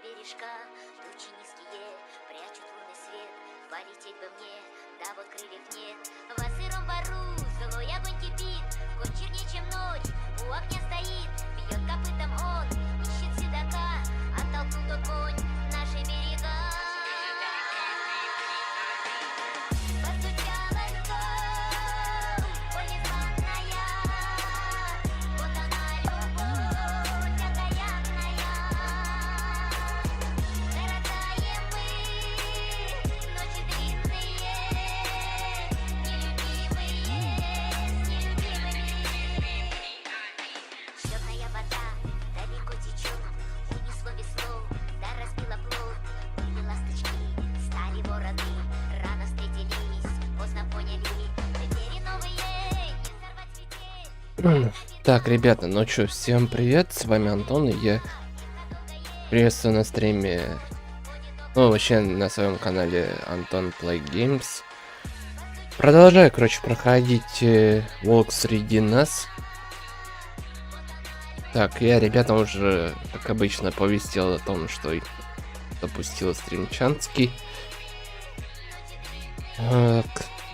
бережка, тучи низкие прячут лунный свет. Полететь бы мне, да вот крыльев нет. Во сыром бару злой огонь кипит, конь чернее, чем ночь, у огня стоит. Бьет копытом он, ищет седока, оттолкнул тот конь наши берега. Постучалась в дом, боль незваная, вот она любовь окаянная. Коротаем мы ночи длинные, нелюбимые с нелюбимыми. Черная вода далеко течет, унесло весло, да разбила плод. Были ласточки, стали вороны, рано встретились, поздно поняли, двери новые, не сорвать светель. Так, ребята, ну чё, всем привет, с вами Антон, и я приветствую на стриме, ну вообще на своем канале Антон Play Games. Продолжаю, короче, проходить Волк среди нас. Так, я ребятам уже, как обычно, повестил о том, что запустил стрим Чанский.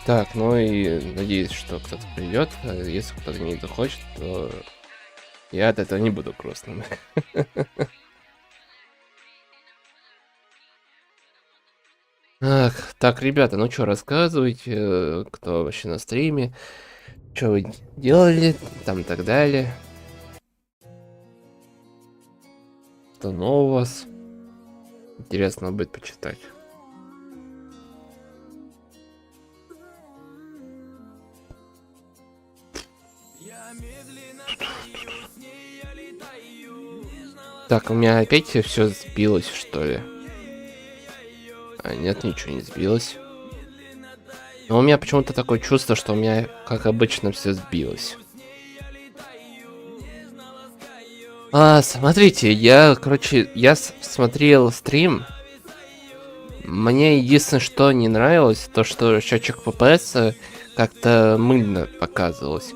Так, ну и надеюсь, что кто-то придет. Если кто-то не захочет, то я от этого не буду грустным. Так, ребята, ну что, рассказывайте, кто вообще на стриме, что вы делали, там и так далее. Что нового у вас? Интересно будет почитать. Так, у меня опять все сбилось, что ли? А нет, ничего не сбилось. Но у меня почему-то такое чувство, что у меня, как обычно, все сбилось. Смотрите, я смотрел стрим. Мне единственное, что не нравилось, то что счетчик FPS как-то мыльно показывалось.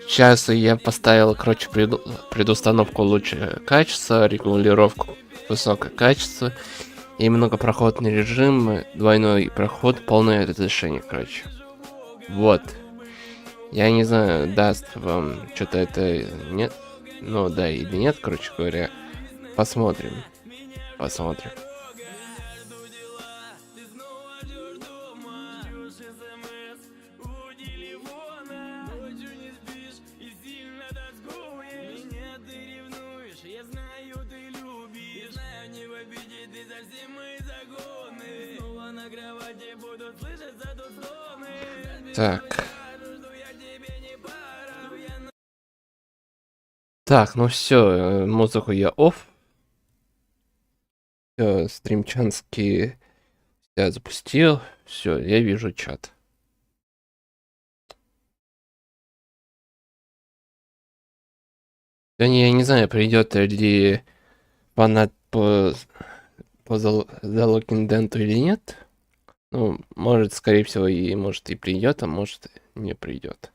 Сейчас я поставил, короче, предустановку лучшее качество, регулировку высокое качество и многопроходный режим, двойной проход, полное разрешение, короче. Вот. Я не знаю, даст вам что-то это нет. Ну да или нет, короче говоря. Посмотрим. Посмотрим. Так. Так, ну все, музыку я офф. Все, стримчанский я запустил. Все, я вижу чат. Да не, я не знаю, придет ли фанат по The Walking Dead или нет. Ну, может, скорее всего, и может и придет, а может не придет.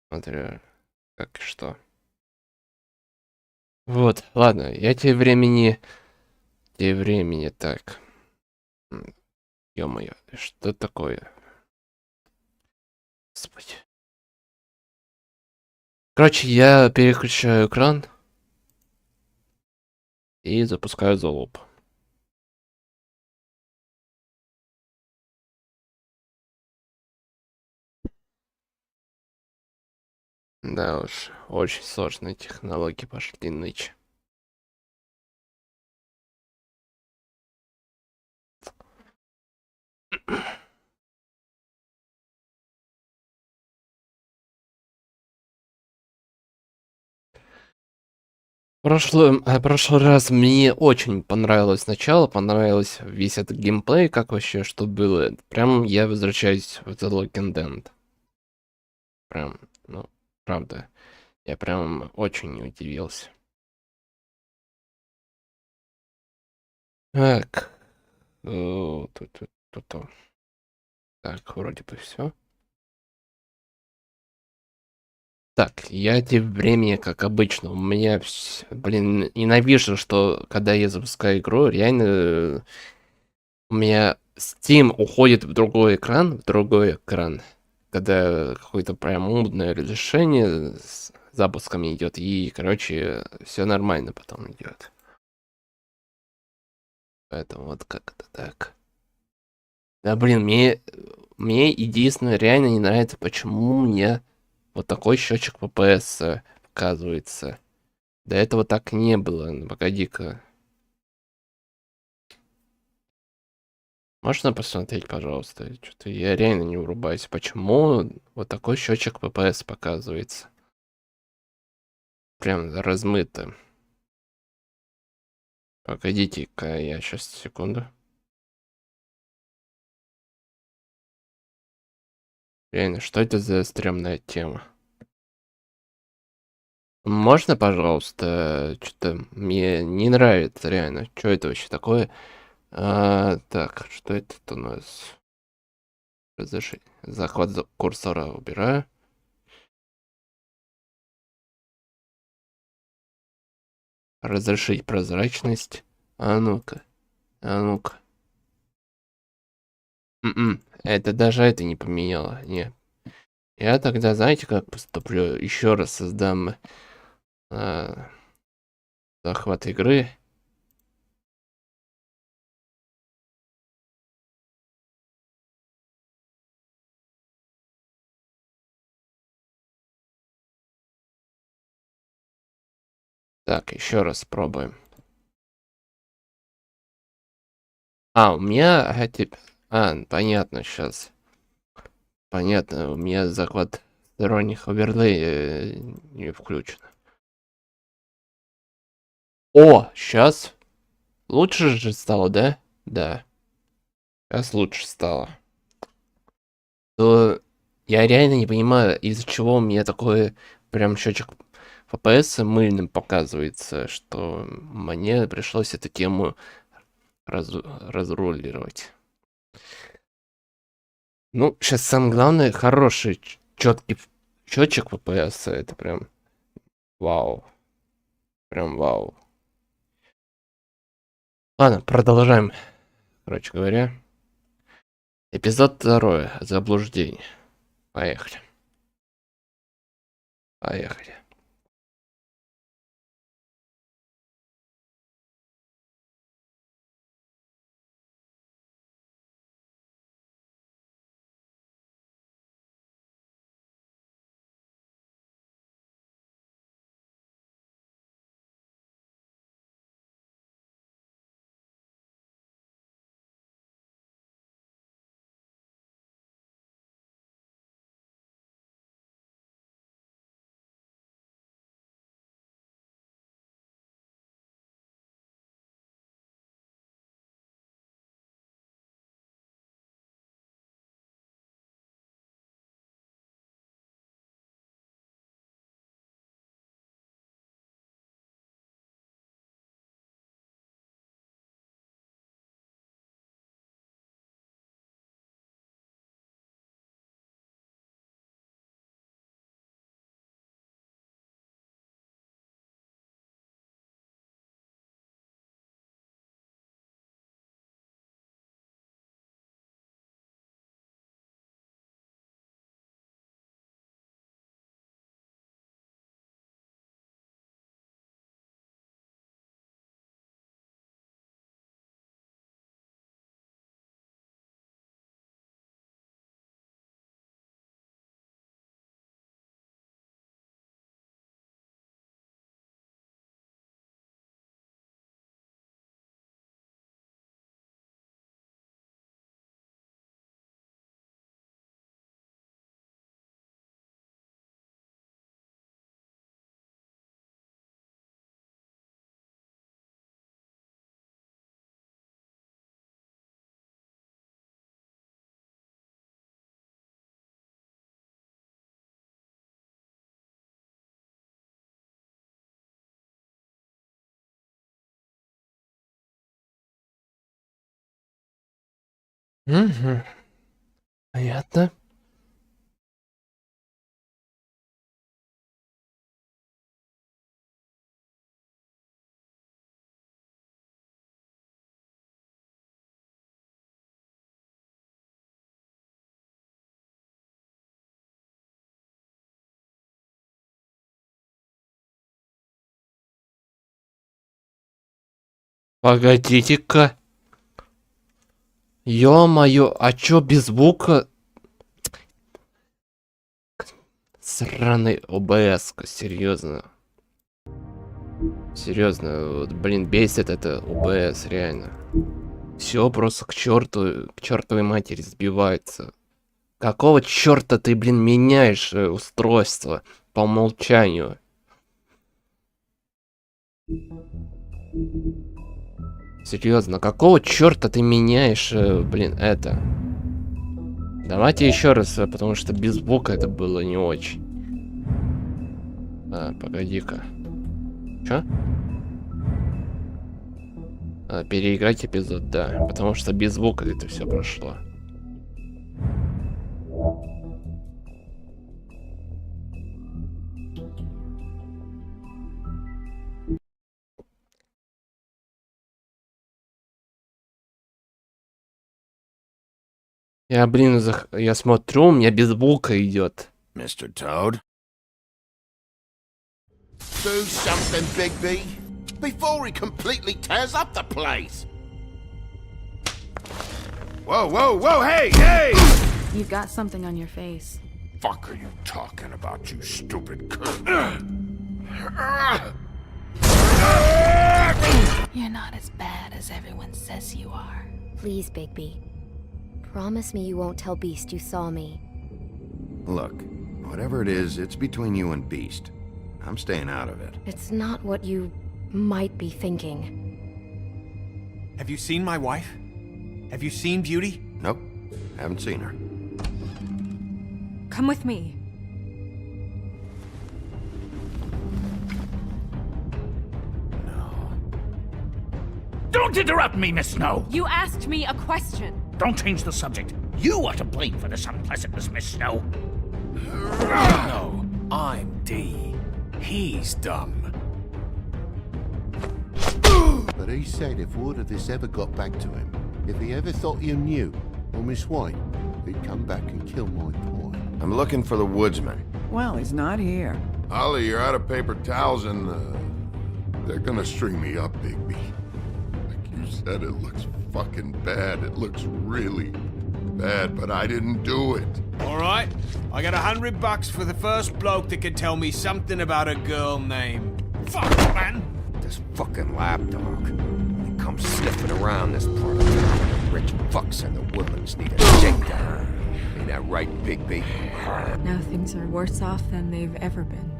Смотря как и что. Вот, ладно, я тебе времени так. Ё-моё, что такое? Господи. Короче, я переключаю экран и запускаю залоп. Да уж, очень сложные технологии пошли нынче. Прошлый раз мне очень понравилось начало, понравилось весь этот геймплей, как вообще, что было. Прям я возвращаюсь в The Walking Dead. Прям, ну, правда. Я прям очень удивился. Так. Так, вроде бы все. Так, я тем времени, как обычно, у меня, блин, ненавижу, что когда я запускаю игру, реально у меня Steam уходит в другой экран, когда какое-то прям мудное разрешение с запусками идет, и, короче, все нормально потом идет. Поэтому вот как-то так. Да, блин, мне единственное реально не нравится, почему мне вот такой счетчик FPS показывается. До этого так не было. Ну, погоди-ка. Можно посмотреть, пожалуйста? Что-то я реально не врубаюсь. Почему вот такой счетчик PPS показывается? Прям размыто. Погодите-ка, я сейчас секунду. Реально, что это за стрёмная тема? Можно, пожалуйста? Что-то мне не нравится, реально. Что это вообще такое? Так, что это у нас? Разрешить. Захват курсора убираю. Разрешить прозрачность. А ну-ка. А ну-ка. Это даже это не поменяло. Нет. Я тогда, знаете, как поступлю? Еще раз создам а, захват игры. Так, еще раз пробуем. У меня понятно сейчас. Понятно, у меня захват сторонних оверлей не включен. О, сейчас лучше же стало, да? Да, сейчас лучше стало. То я реально не понимаю, из-за чего у меня такой прям счетчик FPS мыльным показывается, что мне пришлось эту тему разрулировать. Ну, сейчас самое главное, хороший, четкий счетчик FPS, это прям вау. Прям вау. Ладно, продолжаем. Короче говоря, эпизод 2. Заблуждение. Поехали. Поехали. Угу. Понятно. Погодите-ка. Ё-моё, а чё без звука? Сраный ОБС-ка, серьезно. Серьезно, вот, блин, бесит это ОБС, реально. Все просто к чертовой матери сбивается. Какого черта ты, блин, меняешь устройство по умолчанию? Серьезно, какого черта ты меняешь, блин, это? Давайте еще раз, потому что без звука это было не очень. Погоди-ка. Чё? Переиграть эпизод, да. Потому что без звука это все прошло. Я, блин, я смотрю, у меня без звука идет. Mr. Toad? Do something, Bigby, before he completely tears up the place! Whoa, whoa, whoa, hey, hey! You've got something on your face. Fuck are you talking about, you stupid cunt? You're not as bad as everyone says you are. Please, Bigby. Promise me you won't tell Beast you saw me. Look, whatever it is, it's between you and Beast. I'm staying out of it. It's not what you might be thinking. Have you seen my wife? Have you seen Beauty? Nope, haven't seen her. Come with me. Don't interrupt me, Miss Snow! You asked me a question. Don't change the subject. You are to blame for this unpleasantness, Miss Snow. No, I'm D. He's dumb. But he said if word of this ever got back to him, if he ever thought you knew, or Miss White, he'd come back and kill my boy. I'm looking for the woodsman. Well, he's not here. Ollie, you're out of paper towels and, they're gonna string me up, Bigby. Like you said, it looks fucking bad. It looks really bad, but I didn't do it. Alright, I got $100 for the first bloke that can tell me something about a girl named... Fuck, man! This fucking lapdog. He comes sniffing around this part of town. Rich fucks in the woodlands need a shakedown. Ain't that right, Bigby? Now things are worse off than they've ever been.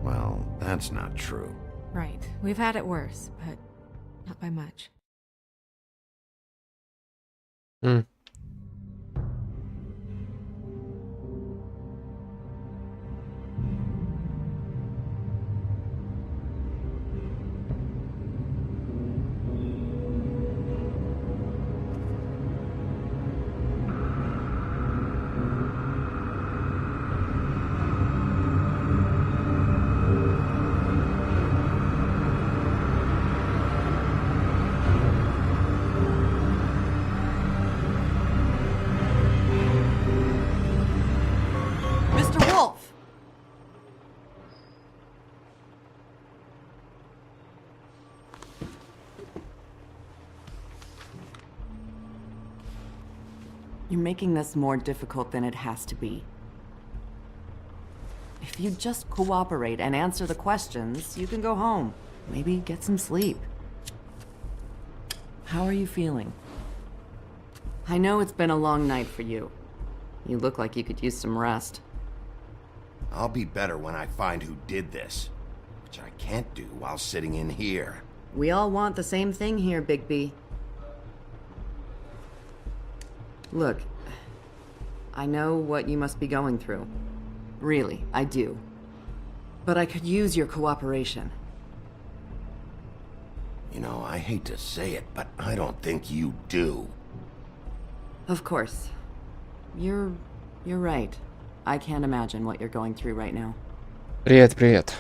Well, that's not true. Right. We've had it worse, but not by much. Hmm. Mr. Wolf! You're making this more difficult than it has to be. If you just cooperate and answer the questions, you can go home. Maybe get some sleep. How are you feeling? I know it's been a long night for you. You look like you could use some rest. I'll be better when I find who did this, which I can't do while sitting in here. We all want the same thing here, Bigby. Look, I know what you must be going through. Really, I do. But I could use your cooperation. You know, I hate to say it, but I don't think you do. Of course. You're right. I can't imagine what you're going through right now. Привет, привет.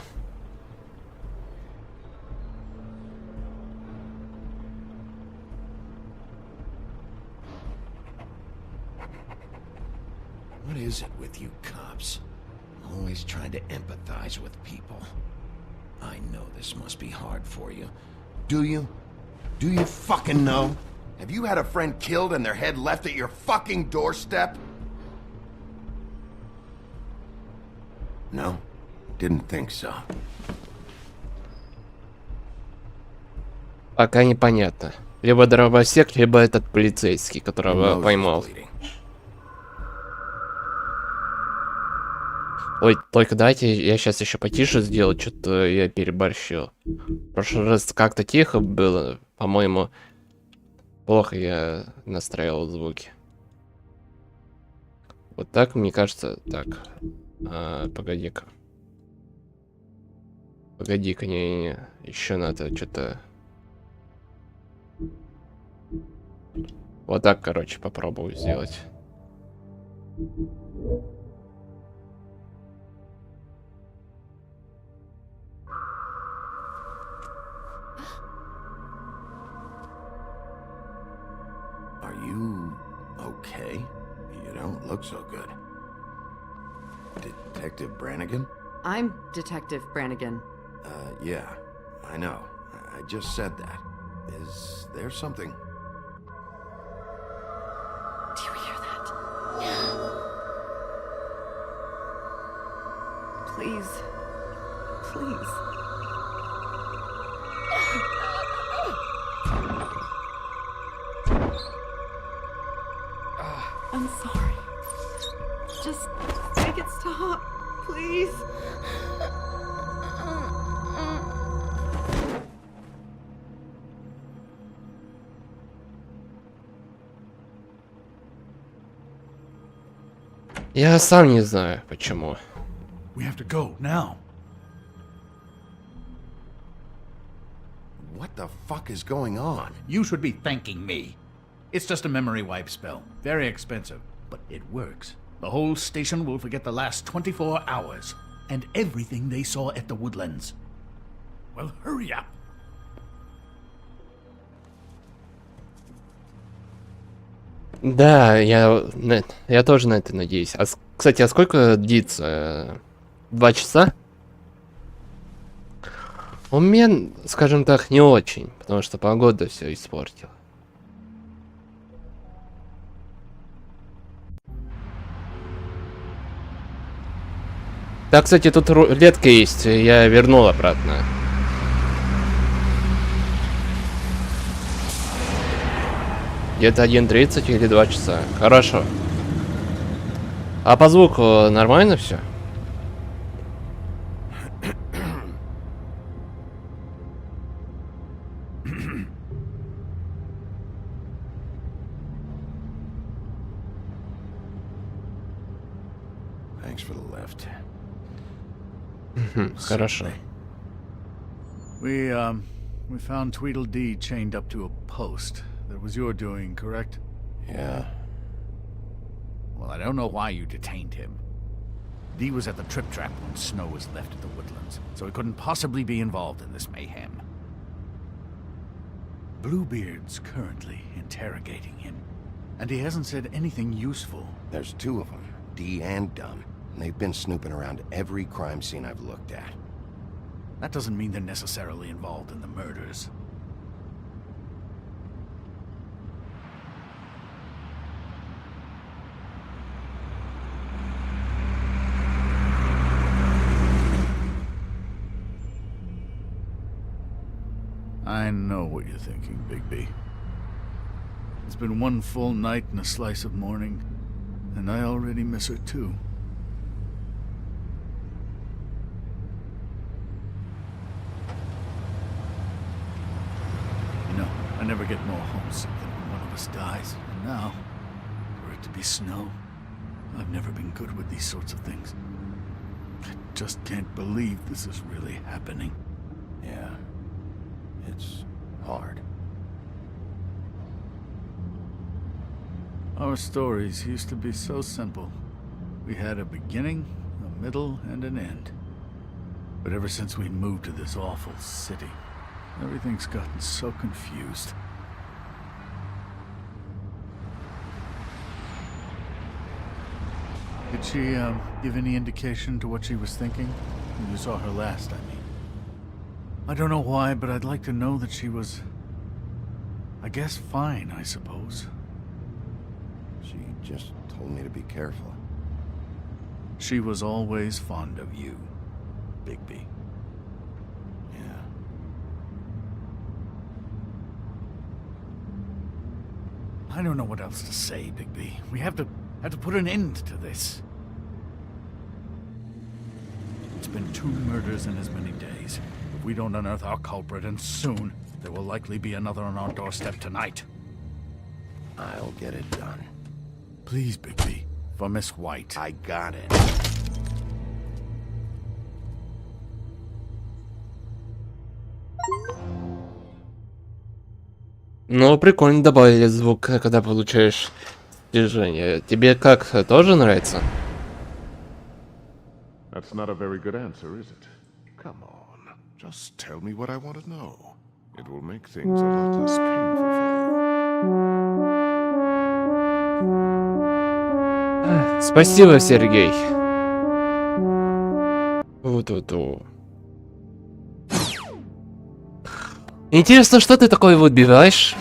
What is it with you cops? Always trying to empathize with people. I know this must be hard for you. Do you? Do you fucking know? Have you had a friend killed and their head left at your fucking doorstep? No? Didn't think so. Пока непонятно. Либо дровосек, либо этот полицейский, которого поймал. Ой, только дайте, я сейчас еще потише сделаю, что-то я переборщил. В прошлый раз как-то тихо было, по-моему, плохо я настраивал звуки. Вот так, мне кажется, так. Погоди-ка. Погоди-ка, не, еще надо что-то... Вот так, короче, попробую сделать. Are you okay? You don't look so good. Detective Brannigan? I'm Detective Brannigan. Yeah, I know. I just said that. Is there something? Do you hear that? Please. Please. I'm sorry. Just make it stop, please. Я сам не знаю, почему. We have to go now. What the fuck is going on? You should be thanking me. It's just a memory wipe spell. Very expensive, but it works. The whole station will forget the last 24 hours and everything they saw at the Woodlands. Well, hurry up. Да, я тоже на это надеюсь. Кстати, а сколько длится? 2 часа? У меня, скажем так, не очень, потому что погода все испортила. Да, кстати, тут рулетка есть, я вернул обратно. Где-то 1:30 или 2 часа. Хорошо. А по звуку нормально все? Thanks for the lift. Хорошо. We found Tweedledee chained up to a post. That was your doing, correct? Yeah. Well, I don't know why you detained him. Dee was at the Trip Trap when Snow was left at the Woodlands, so he couldn't possibly be involved in this mayhem. Bluebeard's currently interrogating him, and he hasn't said anything useful. There's 2 of them, Dee and Dunn, and they've been snooping around every crime scene I've looked at. That doesn't mean they're necessarily involved in the murders. I know what you're thinking, Bigby. It's been one full night and a slice of morning, and I already miss her too. You know, I never get more homesick than when one of us dies, and now, for it to be Snow, I've never been good with these sorts of things. I just can't believe this is really happening. Yeah. It's hard. Our stories used to be so simple. We had a beginning, a middle, and an end. But ever since we moved to this awful city, everything's gotten so confused. Did she, give any indication to what she was thinking? When you saw her last, I mean. I don't know why, but I'd like to know that she was I guess fine, I suppose. She just told me to be careful. She was always fond of you, Bigby. Yeah. I don't know what else to say, Bigby. We have to put an end to this. It's been 2 murders in as many days. If we don't unearth our culprit, and soon, there will likely be another on our doorstep tonight. I'll get it done. Please, Bigby, for Miss White. I got it. Ну, прикольно добавили звук, когда получаешь движение. Тебе как, тоже нравится? That's not a very good answer, is it? Come on, just tell me what I want to know. It will make things a lot less painful for you. Спасибо, Сергей. Вот. Интересно, что ты такое выбираешь?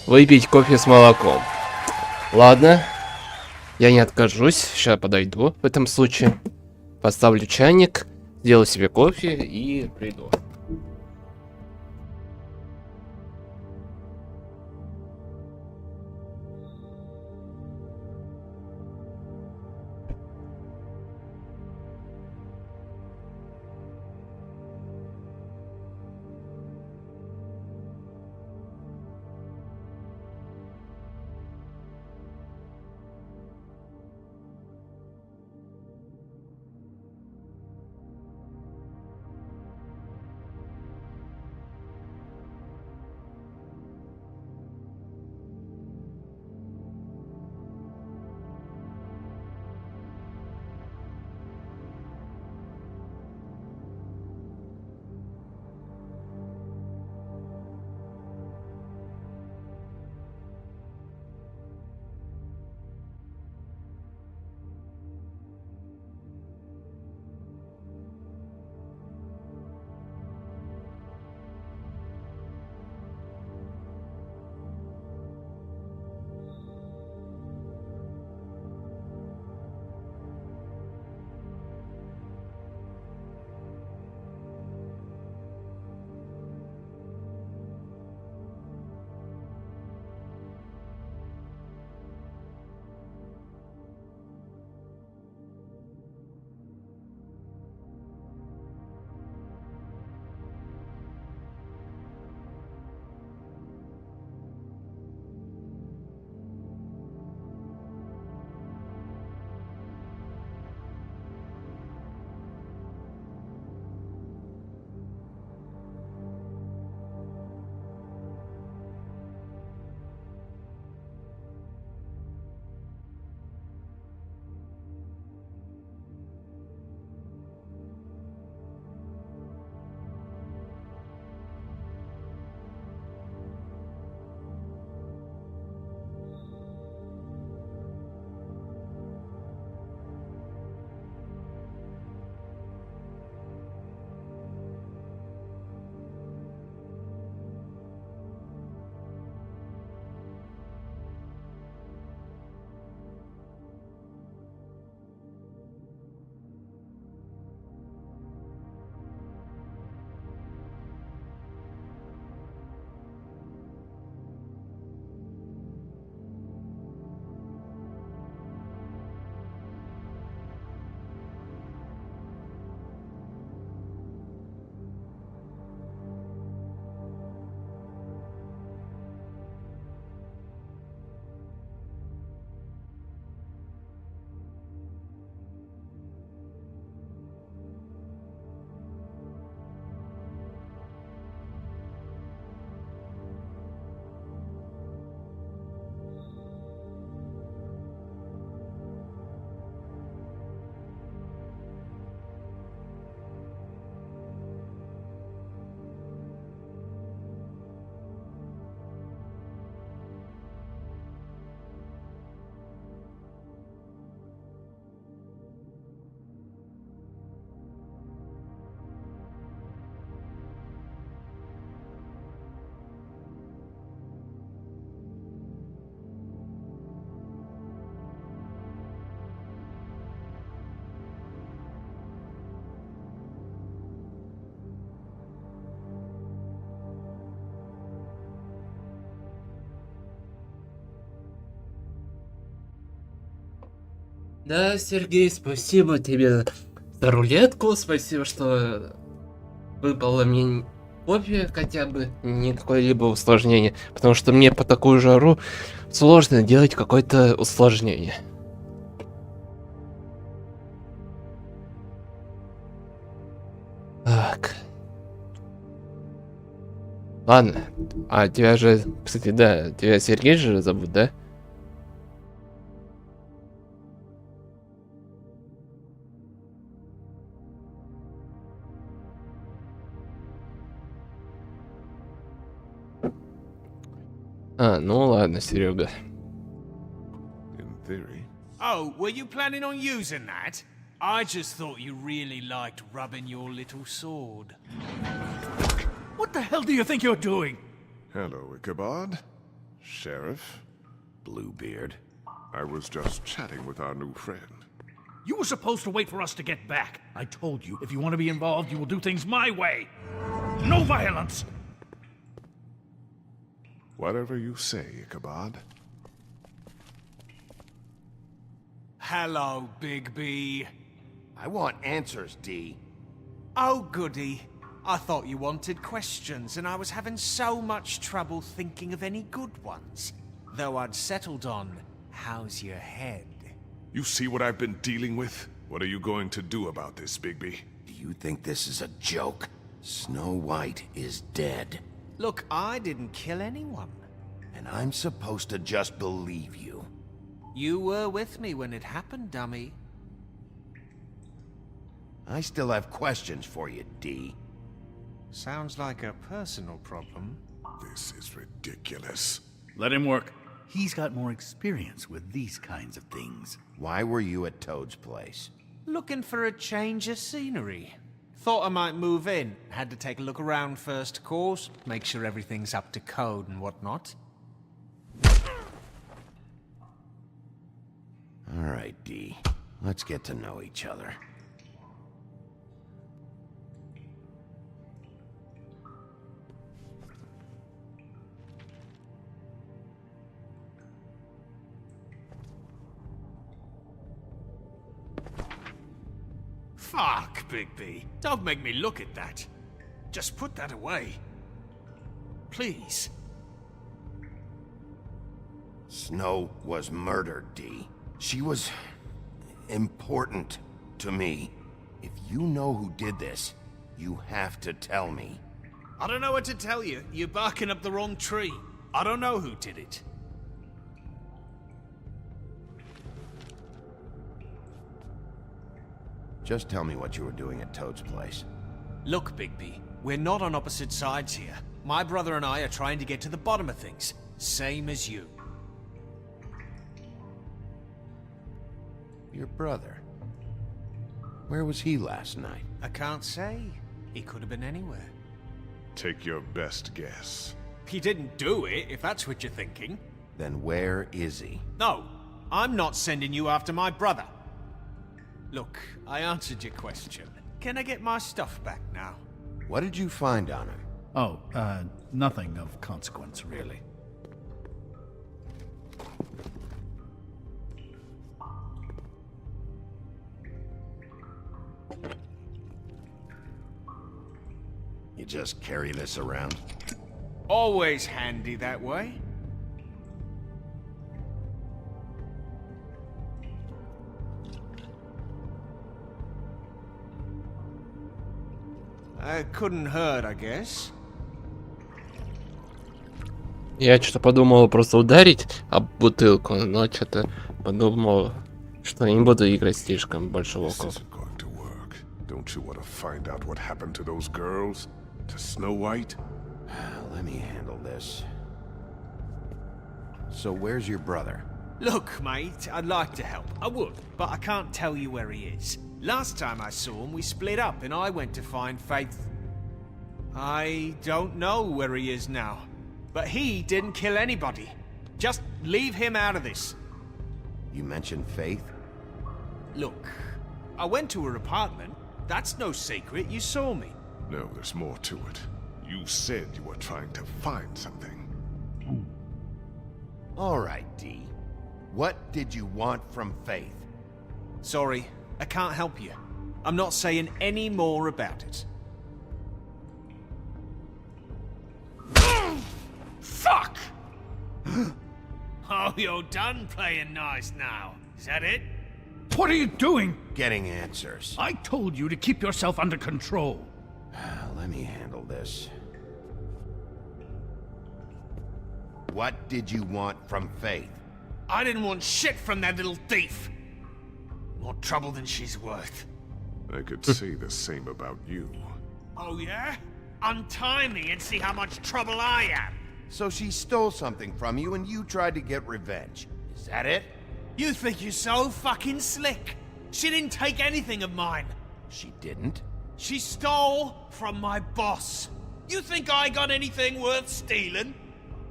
Выпить кофе с молоком. Ладно. Я не откажусь. Сейчас подойду в этом случае. Поставлю чайник, сделаю себе кофе и приду. Да, Сергей, спасибо тебе за рулетку, спасибо, что выпало мне копия хотя бы, не какое-либо усложнение, потому что мне по такую жару сложно делать какое-то усложнение. Так. Ладно. А тебя же, кстати, да, тебя Сергей же зовут, да? А, ну ладно, Серега. In theory. Oh, were you planning on using that? I just thought you really liked rubbing your little sword. What the hell do you think you're doing? Hello, Ichabod. Sheriff. Bluebeard. I was just chatting with our new friend. You were supposed to wait for us to get back. I told you, if you want to be involved, you will do things my way. No violence! Whatever you say, Ichabod. Hello, Bigby. I want answers, D. Oh, goody. I thought you wanted questions, and I was having so much trouble thinking of any good ones. Though I'd settled on, how's your head? You see what I've been dealing with? What are you going to do about this, Bigby? Do you think this is a joke? Snow White is dead. Look, I didn't kill anyone. And I'm supposed to just believe you. You were with me when it happened, dummy. I still have questions for you, D. Sounds like a personal problem. This is ridiculous. Let him work. He's got more experience with these kinds of things. Why were you at Toad's place? Looking for a change of scenery. Thought I might move in. Had to take a look around first, of course. Make sure everything's up to code and whatnot. All right, D. Let's get to know each other. Fuck, Bigby. Don't make me look at that. Just put that away. Please. Snow was murdered, D. She was important to me. If you know who did this, you have to tell me. I don't know what to tell you. You're barking up the wrong tree. I don't know who did it. Just tell me what you were doing at Toad's place. Look, Bigby, we're not on opposite sides here. My brother and I are trying to get to the bottom of things. Same as you. Your brother? Where was he last night? I can't say. He could have been anywhere. Take your best guess. He didn't do it, if that's what you're thinking. Then where is he? No, I'm not sending you after my brother. Look, I answered your question. Can I get my stuff back now? What did you find on him? Oh, nothing of consequence, really. You just carry this around? Always handy that way. Couldn't hurt, I guess. Я что-то подумал просто ударить об бутылку, но что-то подумал, что не буду играть слишком больше This локов. isn't going to work. Don't you want to find out what happened to those girls? To Snow White? Let me handle this. So where's your brother? Look, mate, I'd like to help. I would, but I can't tell you where he is. Last time I saw him, we split up and I went to find Faith. I don't know where he is now. But he didn't kill anybody. Just leave him out of this. You mentioned Faith? Look, I went to her apartment. That's no secret, you saw me. No, there's more to it. You said you were trying to find something. All right, D. What did you want from Faith? Sorry, I can't help you. I'm not saying any more about it. Fuck! Oh, you're done playing nice now. Is that it? What are you doing? Getting answers. I told you to keep yourself under control. Let me handle this. What did you want from Faith? I didn't want shit from that little thief. More trouble than she's worth. I could say the same about you. Oh yeah? Untie me and see how much trouble I am. So she stole something from you and you tried to get revenge. Is that it? You think you're so fucking slick. She didn't take anything of mine. She didn't? She stole from my boss. You think I got anything worth stealing?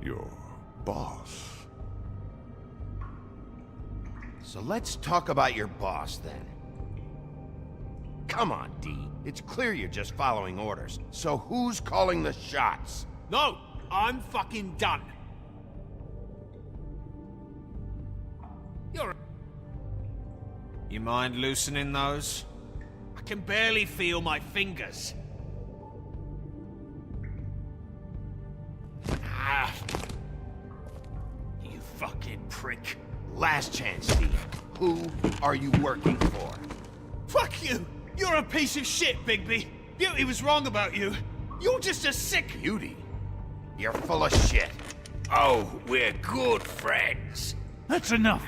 Your boss. So let's talk about your boss then. Come on, D. It's clear you're just following orders. So who's calling the shots? No, I'm fucking done. You mind loosening those? I can barely feel my fingers. Ah. You fucking prick. Last chance, D. Who are you working for? Fuck you! You're a piece of shit, Bigby. Beauty was wrong about you. You're just a sick... Beauty? You're full of shit. Oh, we're good friends. That's enough.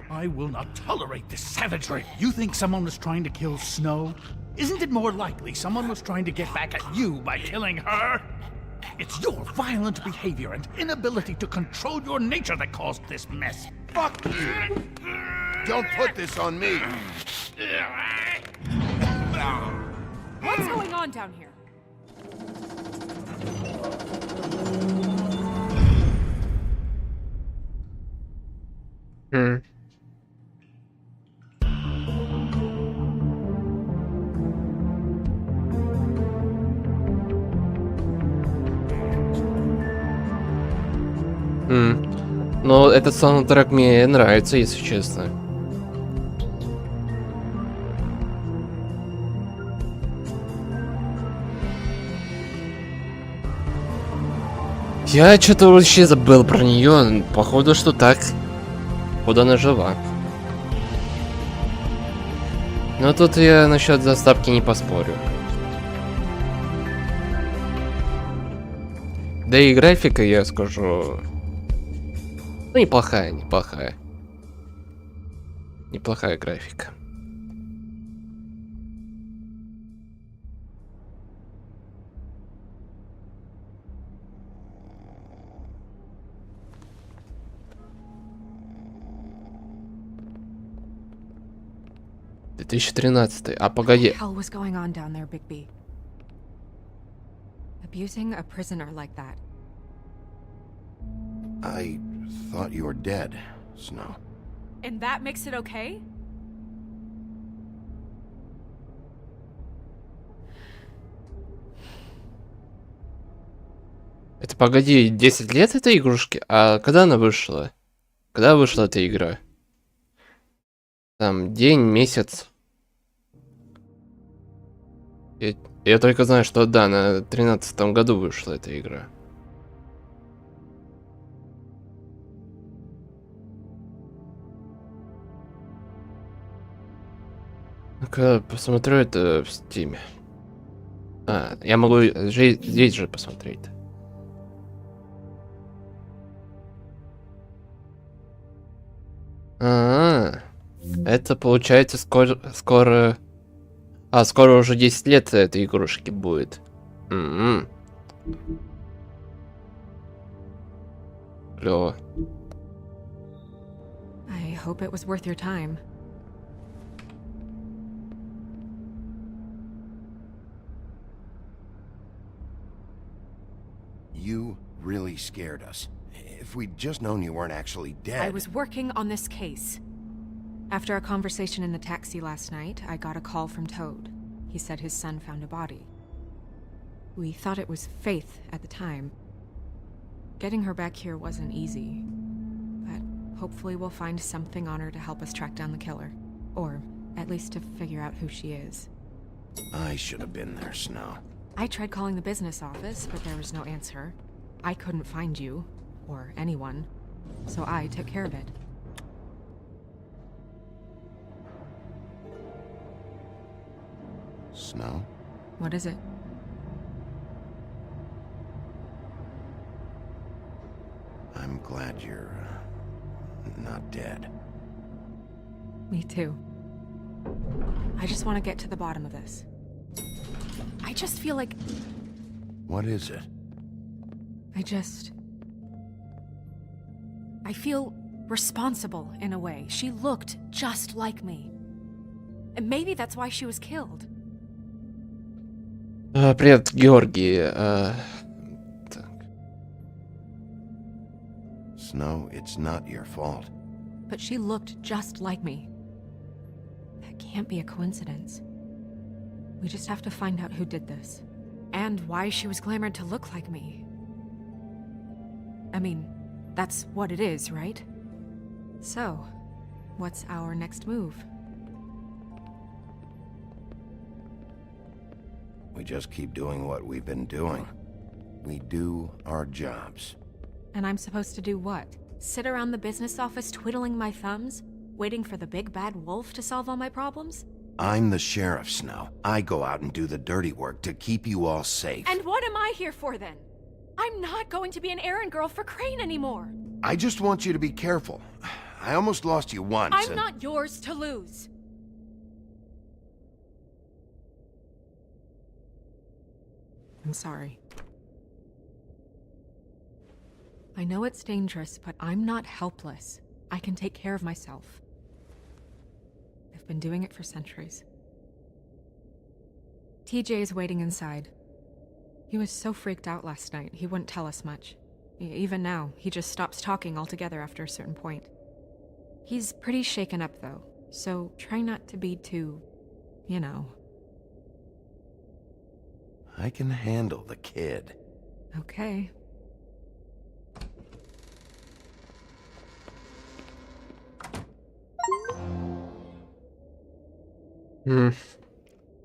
I will not tolerate this savagery. You think someone was trying to kill Snow? Isn't it more likely someone was trying to get back at you by killing her? It's your violent behavior and inability to control your nature that caused this mess. Fuck you! Don't put this on me! What's going on down here? Ну, этот саундтрек мне нравится, если честно. Я что-то вообще забыл про нее. Походу, что так. Походу, она жива. Но тут я насчет заставки не поспорю. Да и графика, я скажу... Ну, неплохая, неплохая. Неплохая графика. — 2013. А погоди. What the hell was going on down there, Bigby? Abusing a prisoner like that. I thought you were dead, Snow. And that makes it okay? Это погоди, 10 лет этой игрушки? А когда она вышла? Когда вышла эта игра? Там день, месяц. Я только знаю, что да, на 13-м году вышла эта игра. Ну-ка, посмотрю это в Steam. А, я могу здесь же посмотреть. Это получается скоро... А, скоро уже 10 лет этой игрушки будет. Клево. I hope it was worth your time. You really scared us. If we'd just known you weren't actually dead... I was working on this case. After a conversation in the taxi last night, I got a call from Toad. He said his son found a body. We thought it was Faith at the time. Getting her back here wasn't easy. But hopefully we'll find something on her to help us track down the killer. Or At least to figure out who she is. I should have been there, Snow. I tried calling the business office, but there was no answer. I couldn't find you, or anyone, so I took care of it. Snow? What is it? I'm glad you're not dead. Me too. I just want to get to the bottom of this. I just feel like... What is it? I feel responsible in a way. She looked just like me. And maybe that's why she was killed. Привет, Георгий. Так. Snow, it's not your fault. But she looked just like me. That can't be a coincidence. We just have to find out who did this. And why she was glamored to look like me. I mean, that's what it is, right? So, what's our next move? We just keep doing what we've been doing. We do our jobs. And I'm supposed to do what? Sit around the business office twiddling my thumbs? Waiting for the big bad wolf to solve all my problems? I'm the sheriff, Snow. I go out and do the dirty work to keep you all safe. And what am I here for then? I'm not going to be an errand girl for Crane anymore. I just want you to be careful. I almost lost you once. I'm not yours to lose. I'm sorry. I know it's dangerous, but I'm not helpless. I can take care of myself. I've been doing it for centuries. TJ is waiting inside. He was so freaked out last night, he wouldn't tell us much. Even now, he just stops talking altogether after a certain point. He's pretty shaken up, though, so try not to be too, you know. I can handle the kid. Okay.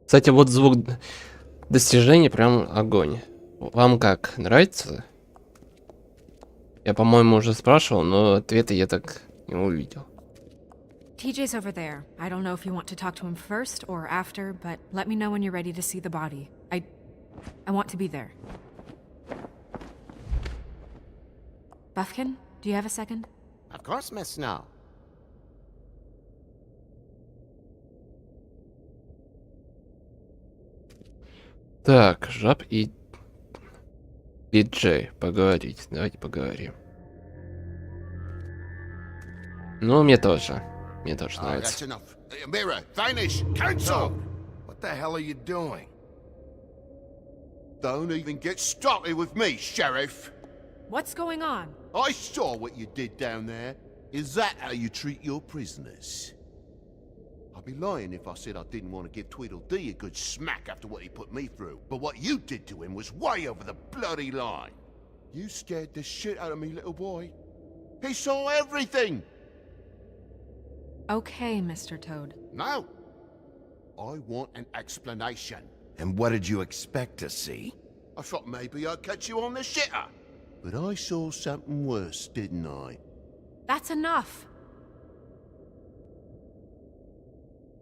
Кстати, вот звук достижений прям огонь. Вам как, нравится? Я, по-моему, уже спрашивал, но ответа я так не увидел. TJ's over there. I don't know if you want to talk to him first or after, but let me know when you're ready to see the body. I want to be there. Buffkin, do you have a second? Of course, Miss Snow. Так, жаб и диджей. Поговорить. Давайте поговорим. Ну, мне тоже. Мне тоже That's нравится. enough. Mira, vanish! Cancel! What the hell are you doing? Don't even get started with me, Sheriff. What's going on? I saw what you did down there. Is that how you treat your prisoners? I'd be lying if I said I didn't want to give Tweedledee a good smack after what he put me through. But what you did to him was way over the bloody line. You scared the shit out of me, little boy. He saw everything. Okay, Mr. Toad. No. I want an explanation. And what did you expect to see? I thought maybe I'd catch you on the shitter. But I saw something worse, didn't I? That's enough!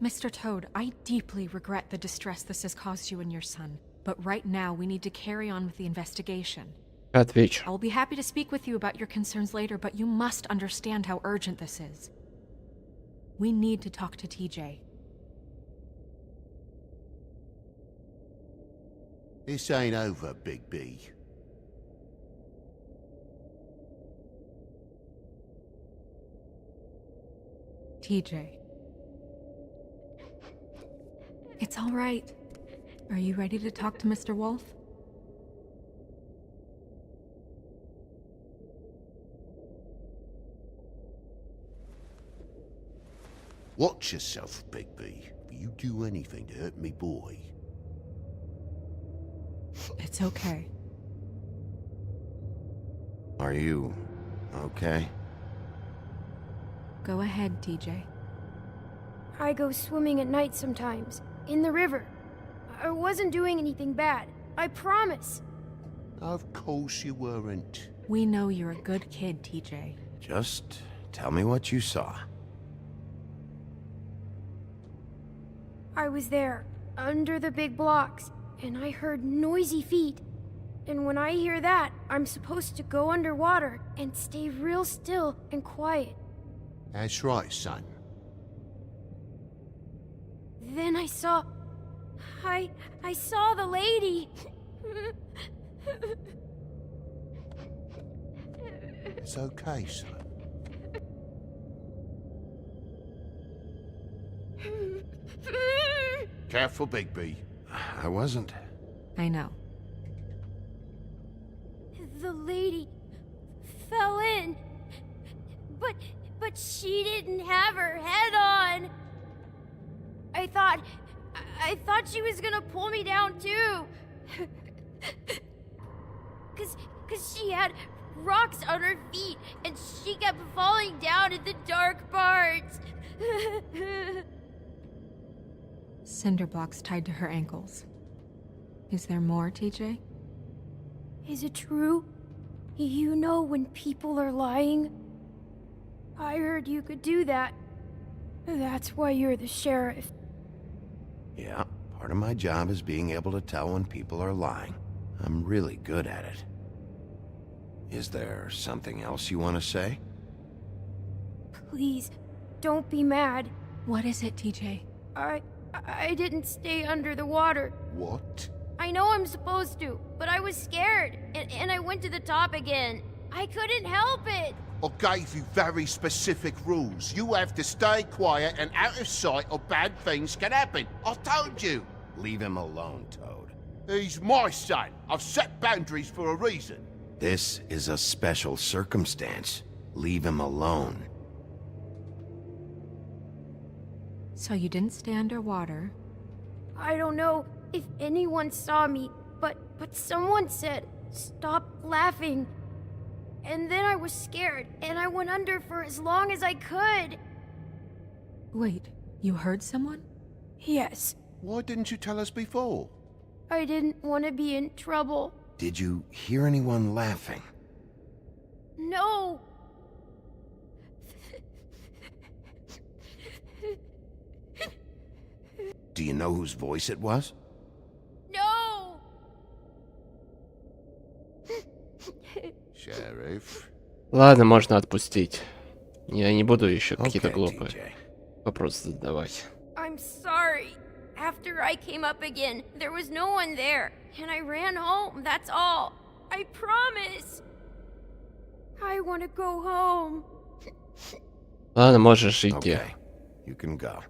Mr. Toad, I deeply regret the distress this has caused you and your son. But right now, we need to carry on with the investigation. Отвечу. I will be happy to speak with you about your concerns later, but you must understand how urgent this is. We need to talk to TJ. This ain't over, Bigby. TJ. It's all right. Are you ready to talk to Mr. Wolf? Watch yourself, Bigby. If you do anything to hurt me boy. It's okay. Are you okay? Go ahead, TJ. I go swimming at night sometimes, in the river. I wasn't doing anything bad, I promise. Of course you weren't. We know you're a good kid, TJ. Just tell me what you saw. I was there, under the big blocks, and I heard noisy feet. And when I hear that, I'm supposed to go underwater and stay real still and quiet. That's right, son. Then I saw the lady. It's okay, son. Careful, Bigby. I wasn't. I know. The lady fell in. But she didn't have her head on. I thought she was gonna pull me down too. Cause she had rocks on her feet and she kept falling down in the dark parts. Cinder blocks tied to her ankles. Is there more, TJ? Is it true? You know when people are lying? I heard you could do that. That's why you're the sheriff. Yeah, part of my job is being able to tell when people are lying. I'm really good at it. Is there something else you want to say? Please, don't be mad. What is it, TJ? I didn't stay under the water. What? I know I'm supposed to, but I was scared, and I went to the top again. I couldn't help it. I gave you very specific rules. You have to stay quiet and out of sight or bad things can happen. I told you. Leave him alone, Toad. He's my son. I've set boundaries for a reason. This is a special circumstance. Leave him alone. So you didn't stay underwater. I don't know if anyone saw me, but someone said, "Stop laughing." And then I was scared, and I went under for as long as I could. Wait, you heard someone? Yes. Why didn't you tell us before? I didn't want to be in trouble. Did you hear anyone laughing? No. Do you know whose voice it was? No. Sheriff. Ладно, можно отпустить. Я не буду еще какие-то Okay, глупые TJ. вопросы задавать. I'm sorry. After I came up again, there was no one there, and I ran home, that's all. I promise. I want to go home. Ладно, можешь идти. Okay, you can go.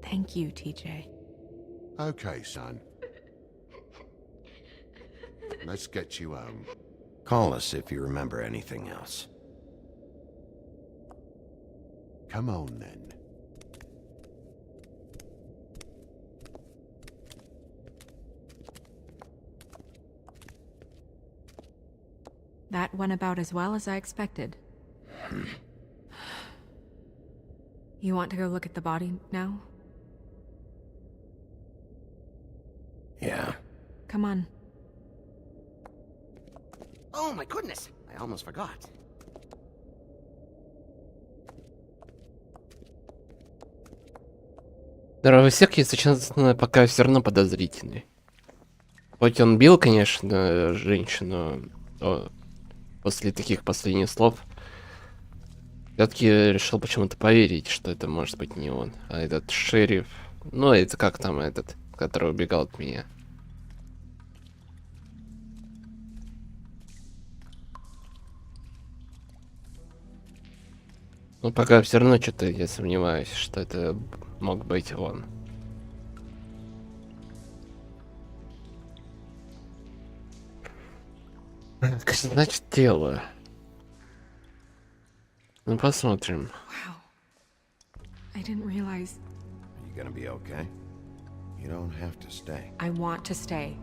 Thank you, TJ. Okay, son. Let's get you home. Call us if you remember anything else. Come on, then. That went about as well as I expected. You want to go look at the body now? Yeah. Come on. Oh my goodness, I almost forgot. Дровосек, если честно, пока все равно подозрительный. Хоть он бил, конечно, женщину, но после таких последних слов все-таки решил почему-то поверить, что это может быть не он, а этот шериф. Ну, это как там этот, который убегал от меня. Ну, пока все равно что-то я сомневаюсь, что это мог быть он. Значит, тело. Ну, посмотрим. Wow. I didn't realize. Are you gonna be okay? You don't have to stay. I want to stay.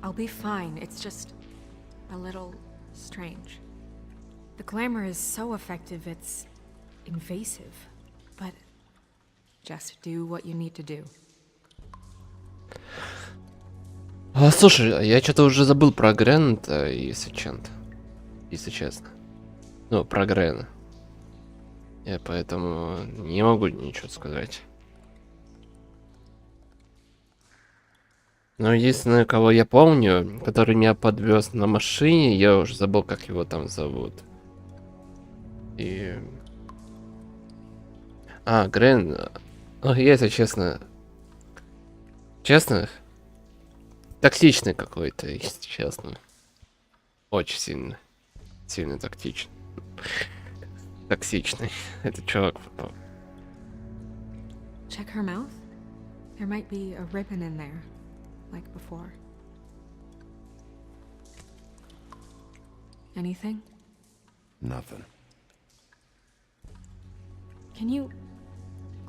I'll be fine. It's just a little strange. The glamour is so effective, it's invasive. But just do what you need to do. Слушай, я что-то уже забыл про Грена-то, если честно. Ну, про Грена. Я поэтому не могу ничего сказать. Но единственное, кого я помню, который меня подвез на машине, я уже забыл, как его там зовут. И... Грен... я, если честно... Токсичный какой-то, если честно. Очень сильно токсичный. Токсичный. Этот чувак попал. Check her mouth. There might be a ribbon in there, like before. Anything? Nothing. Can you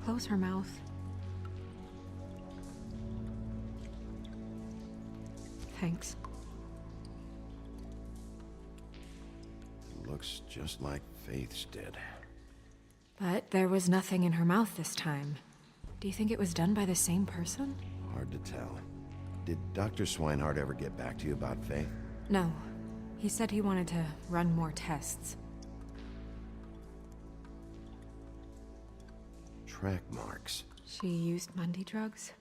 close her mouth? Thanks. Looks just like Faith's did. But there was nothing in her mouth this time. Do you think it was done by the same person? Hard to tell. Did Dr. Swinehart ever get back to you about Faith? No. He said he wanted to run more tests. Track marks. She used Mundy drugs?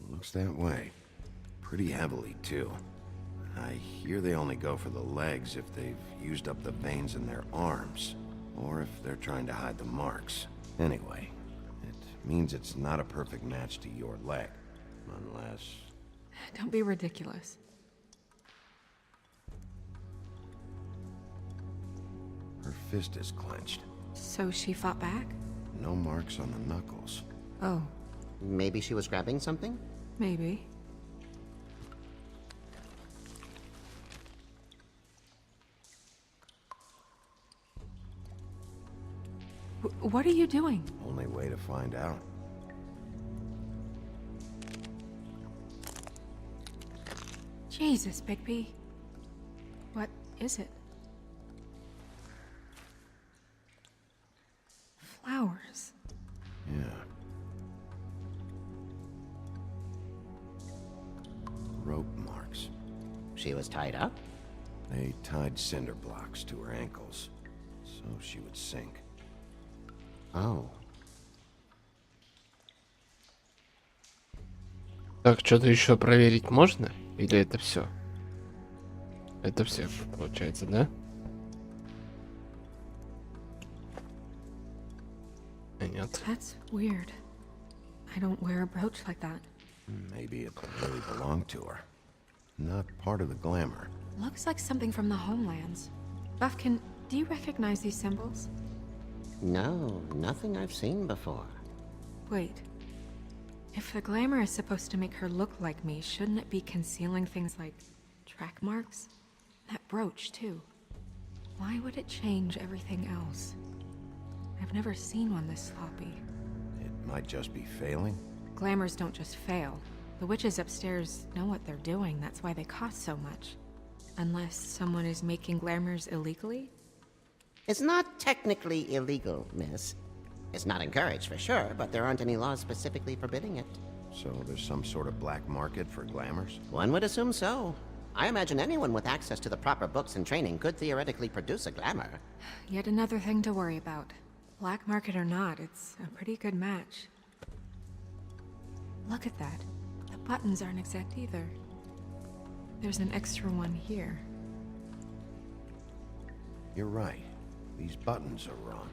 Looks that way. Pretty heavily, too. I hear they only go for the legs if they've used up the veins in their arms, or if they're trying to hide the marks. Anyway, it means it's not a perfect match to your leg, unless... Don't be ridiculous. Her fist is clenched. So she fought back? No marks on the knuckles. Oh. Maybe she was grabbing something? Maybe. What are you doing? Only way to find out. Jesus, Bigby. What is it? Flowers. Yeah. Rope marks. She was tied up? They tied cinder blocks to her ankles, so she would sink. Oh. Так, что-то еще проверить можно? Или это все? Это все, получается, да? Нет. That's weird. I don't wear a brooch like that. Maybe it really belonged to her. Not part of the glamour. Looks like something from the homelands. Buffkin, do you recognize these symbols? No, nothing I've seen before. Wait. If the glamour is supposed to make her look like me, shouldn't it be concealing things like track marks? That brooch, too. Why would it change everything else? I've never seen one this sloppy. It might just be failing. Glamours don't just fail. The witches upstairs know what they're doing, that's why they cost so much. Unless someone is making glamours illegally? It's not technically illegal, miss. It's not encouraged for sure, but there aren't any laws specifically forbidding it. So there's some sort of black market for glamours? One would assume so. I imagine anyone with access to the proper books and training could theoretically produce a glamour. Yet another thing to worry about. Black market or not, it's a pretty good match. Look at that. The buttons aren't exact either. There's an extra one here. You're right. These buttons are wrong.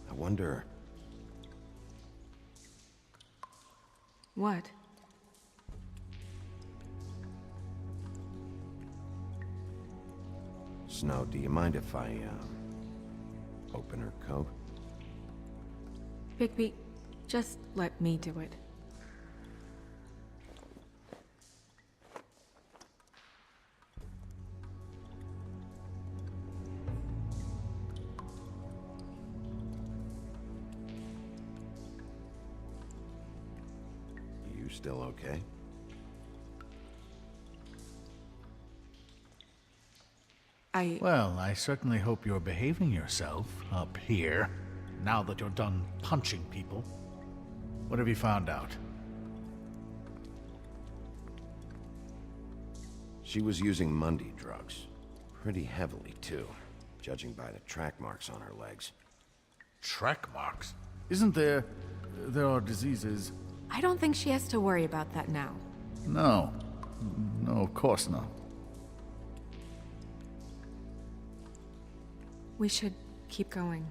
I wonder... What? Snow, do you mind if I, open her coat? Bigby, just let me do it. You still okay? Well, I certainly hope you're behaving yourself up here, now that you're done punching people. What have you found out? She was using Mundy drugs. Pretty heavily, too, judging by the track marks on her legs. Track marks? Isn't there... there are diseases... I don't think she has to worry about that now. No. No, of course not. We should keep going.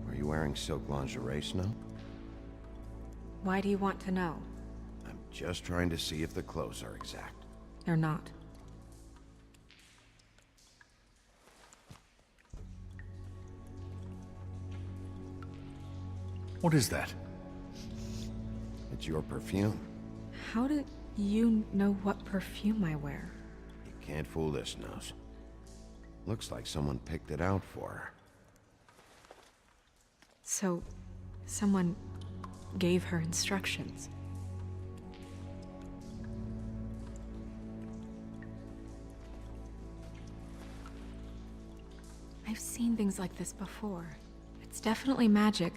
Are you wearing silk lingerie, Snow? Why do you want to know? I'm just trying to see if the clothes are exact. They're not. What is that? It's your perfume. How do you know what perfume I wear? You can't fool this nose. Looks like someone picked it out for her. So, someone gave her instructions. I've seen things like this before. It's definitely magic,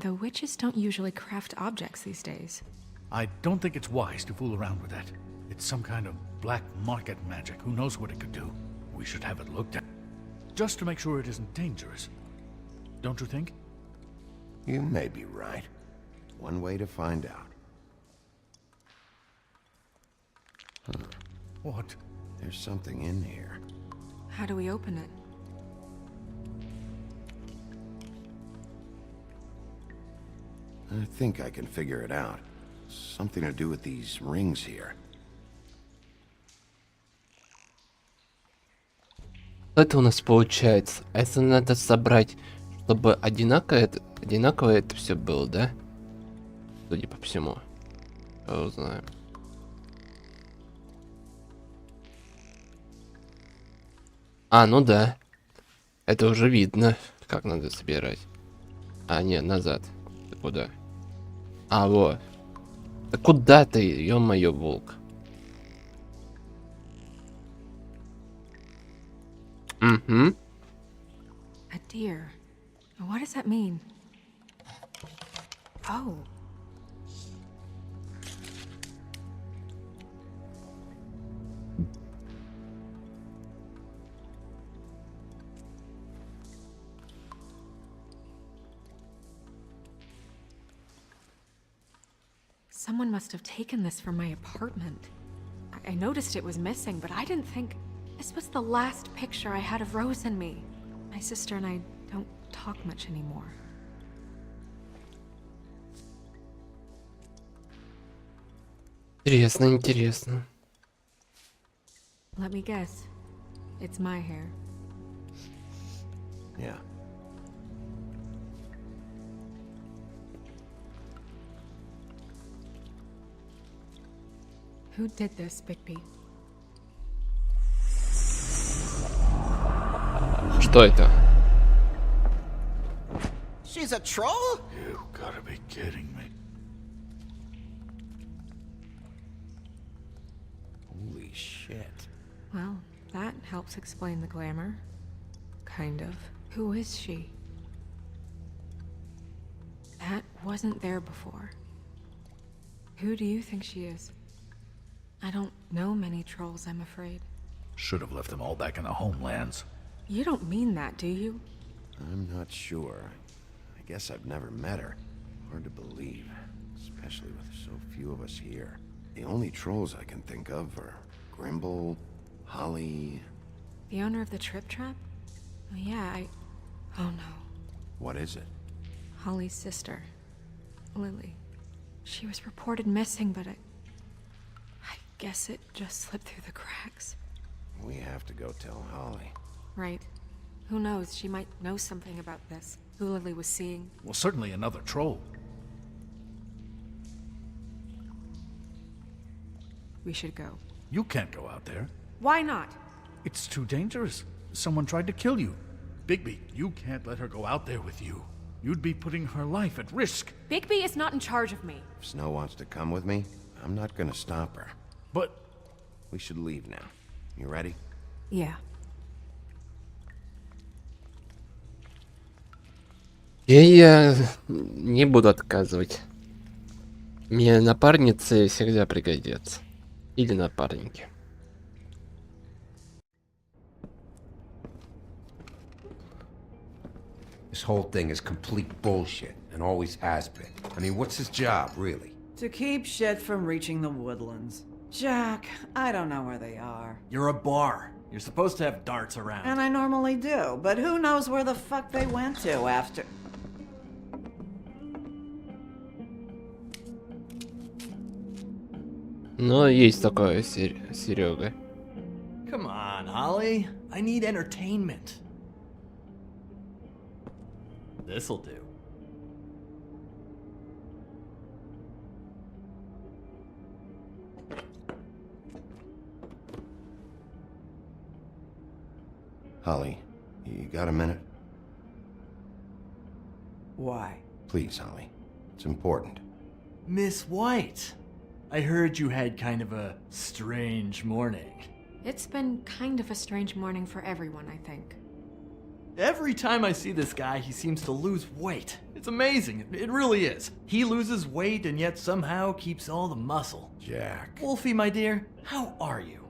though witches don't usually craft objects these days. I don't think it's wise to fool around with that. It's some kind of black market magic. Who knows what it could do? We should have it looked at, just to make sure it isn't dangerous. Don't you think? You may be right. One way to find out. Huh. What? There's something in here. How do we open it? I think I can figure it out. Something to do with these rings here. Это у нас получается. А это надо собрать, чтобы одинаково это все было, да? Судя по всему. Узнаем. А, ну да. Это уже видно, как надо собирать. А, нет, назад. Ты куда? А, вот. Да куда ты, ё-моё, волк? Угу. A deer. What does that mean? Oh. Someone must have taken this from my apartment. I noticed it was missing, but I didn't think... This was the last picture I had of Rose and me. My sister and I don't talk much anymore. Интересно, интересно. Let me guess. It's my hair. Yeah. Who did this, Bigby? Что это? She's a troll? You gotta be kidding me. Holy shit. Well, that helps explain the glamour. Kind of. Who is she? That wasn't there before. Who do you think she is? I don't know many trolls, I'm afraid. Should have left them all back in the homelands. You don't mean that, do you? I'm not sure. I guess I've never met her. Hard to believe, especially with so few of us here. The only trolls I can think of are Grimble, Holly... The owner of the Trip Trap? Oh, yeah, Oh no. What is it? Holly's sister, Lily. She was reported missing, but I guess it just slipped through the cracks. We have to go tell Holly. Right. Who knows, she might know something about this. Who Lily was seeing. Well, certainly another troll. We should go. You can't go out there. Why not? It's too dangerous. Someone tried to kill you. Bigby, you can't let her go out there with you. You'd be putting her life at risk. Bigby is not in charge of me. If Snow wants to come with me, I'm not gonna stop her. But We should leave now. You ready? Yeah. И я не буду отказывать. Мне напарницы всегда пригодятся. Или напарники. This whole thing is complete bullshit, and always has been. I mean, what's his job, really? To keep shit from reaching the woodlands. Jack, I don't know where they are. You're a bar. You're supposed to have darts around. And I normally do, but who knows where the fuck they went to after... Но есть такое, Серега. Come on, Holly. I need entertainment. This'll do. Holly, you got a minute? Why? Please, Holly. It's important. Miss White, I heard you had kind of a strange morning. It's been kind of a strange morning for everyone, I think. Every time I see this guy, he seems to lose weight. It's amazing. It really is. He loses weight and yet somehow keeps all the muscle. Jack. Wolfie, my dear, how are you?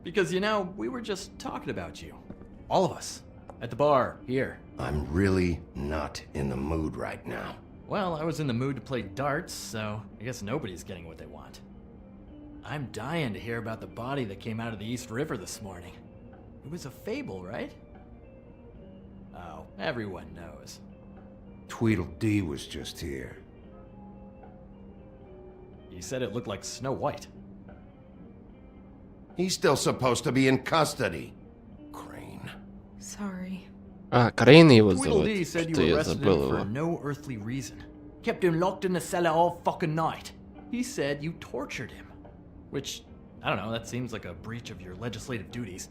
Because, you know, we were just talking about you. All of us. At the bar, here. I'm really not in the mood right now. Well, I was in the mood to play darts, so I guess nobody's getting what they want. I'm dying to hear about the body that came out of the East River this morning. It was a fable, right? Oh, everyone knows. Tweedledee was just here. He said it looked like Snow White. He's still supposed to be in custody. Crane. Sorry. А, Крейн его зовут. Tweedledee said Что you я arrested забыл him for его. no earthly reason. Kept him locked in the cellar all fucking night. He said you tortured him. Which, I don't know, that seems like a breach of your legislative duties.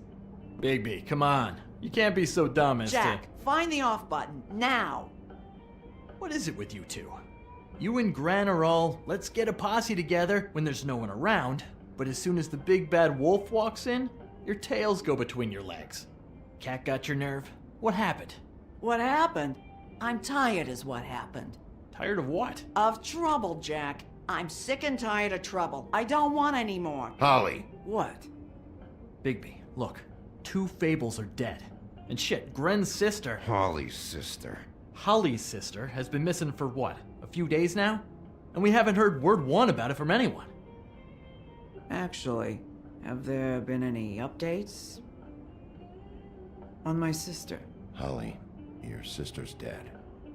Bigby, come on. You can't be so dumb as Jack, find the off button, now! What is it with you two? You and Gran are all, let's get a posse together when there's no one around, but as soon as the big bad wolf walks in, your tails go between your legs. Cat got your nerve? What happened? What happened? I'm tired is what happened. Tired of what? Of trouble, Jack. I'm sick and tired of trouble. I don't want any more. Holly. What? Bigby, look. 2 Fables are dead. And shit, Gren's sister... Holly's sister. Holly's sister has been missing for what? A few days now? And we haven't heard word one about it from anyone. Actually, have there been any updates? On my sister. Holly, your sister's dead.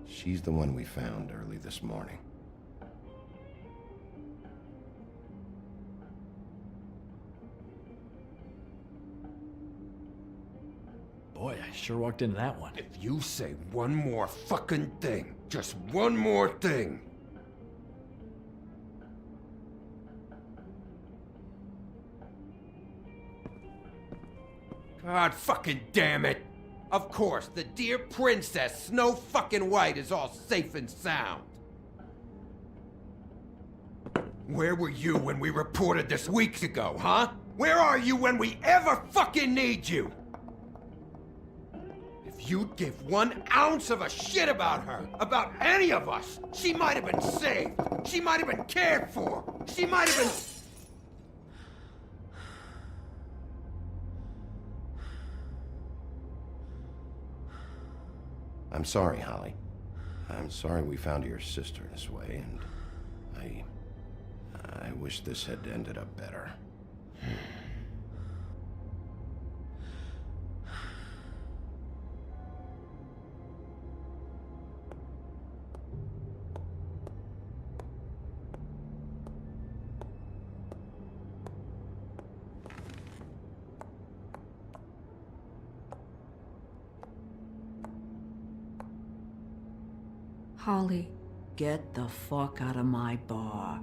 She's the one we found early this morning. Boy, I sure walked into that one. If you say one more fucking thing, just one more thing. God fucking damn it! Of course, the dear princess Snow fucking White is all safe and sound. Where were you when we reported this weeks ago, huh? Where are you when we ever fucking need you? If you'd give 1 ounce of a shit about her, about any of us, she might have been saved. She might have been cared for. She might have been... I'm sorry, Holly. I'm sorry we found your sister this way, and I wish this had ended up better. Holly, Get the fuck out of my bar.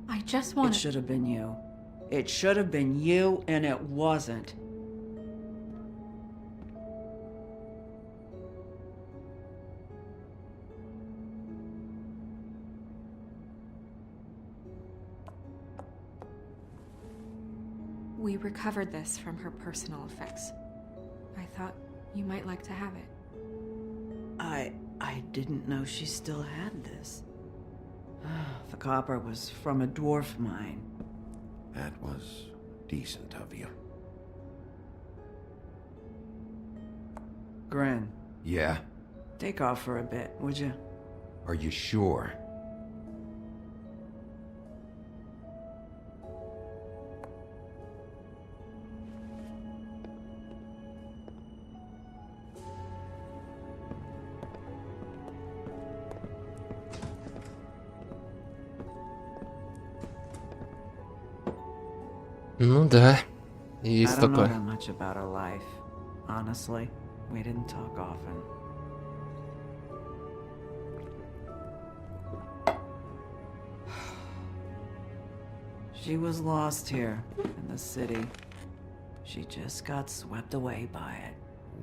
I just It want should have been you. It should have been you, and it wasn't. We recovered this from her personal effects. I thought you might like to have it. I didn't know she still had this. The copper was from a dwarf mine. That was decent of you. Gren, Yeah? take off for a bit, would you? Are you sure? Ну да, I есть don't know такое. that much about her life. Honestly, we didn't talk often. She was lost here in the city. She just got swept away by it.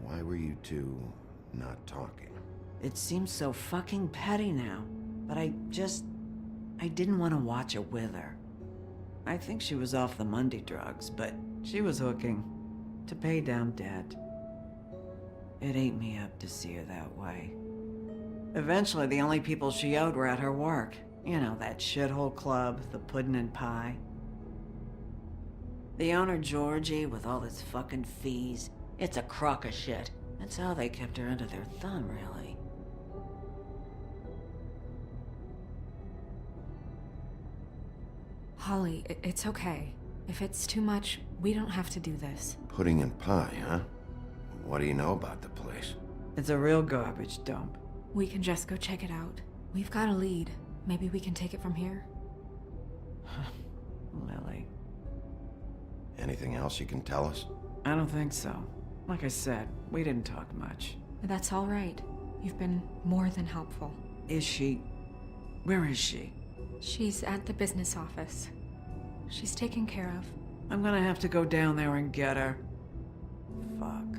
Why were you two not talking? It seems so fucking petty now, but I didn't want to watch it with her. I think she was off the Monday drugs, but she was hooking to pay down debt. It ate me up to see her that way. Eventually, the only people she owed were at her work. You know, that shithole club, the Puddin' and Pie. The owner, Georgie, with all his fucking fees, it's a crock of shit. That's how they kept her under their thumb, really. Holly, it's okay. If it's too much, we don't have to do this. Pudding and pie, huh? What do you know about the place? It's a real garbage dump. We can just go check it out. We've got a lead. Maybe we can take it from here? Lily. Anything else you can tell us? I don't think so. Like I said, we didn't talk much. That's all right. You've been more than helpful. Is she... Where is she? She's at the business office. She's taken care of. I'm gonna have to go down there and get her. Fuck.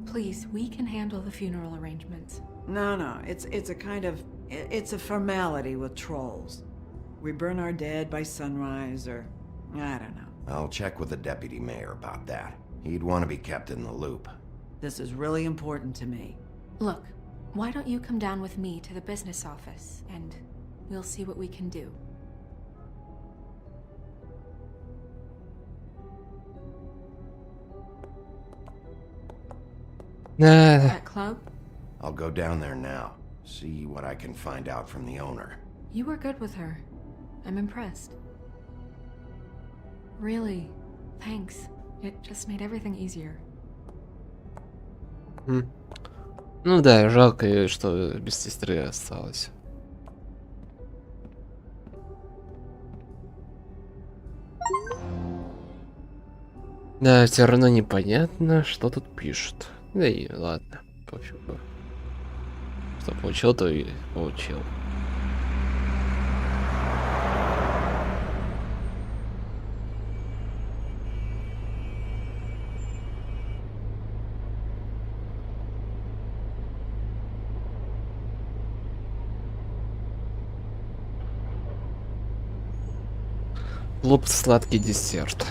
Please, we can handle the funeral arrangements. No, it's a kind of... It's a formality with trolls. We burn our dead by sunrise, or... I don't know. I'll check with the deputy mayor about that. He'd want to be kept in the loop. This is really important to me. Look, why don't you come down with me to the business office, and we'll see what we can do. That club? I'll go down there now. See what I can find out from the owner. You were good with her. I'm impressed. Really, thanks. It just made everything easier. Ну да, жалко, что без сестры осталось. Да, все равно непонятно, что тут пишут. Да и ладно, пофигу. Что получил, то и получил. Клуб «Сладкий десерт».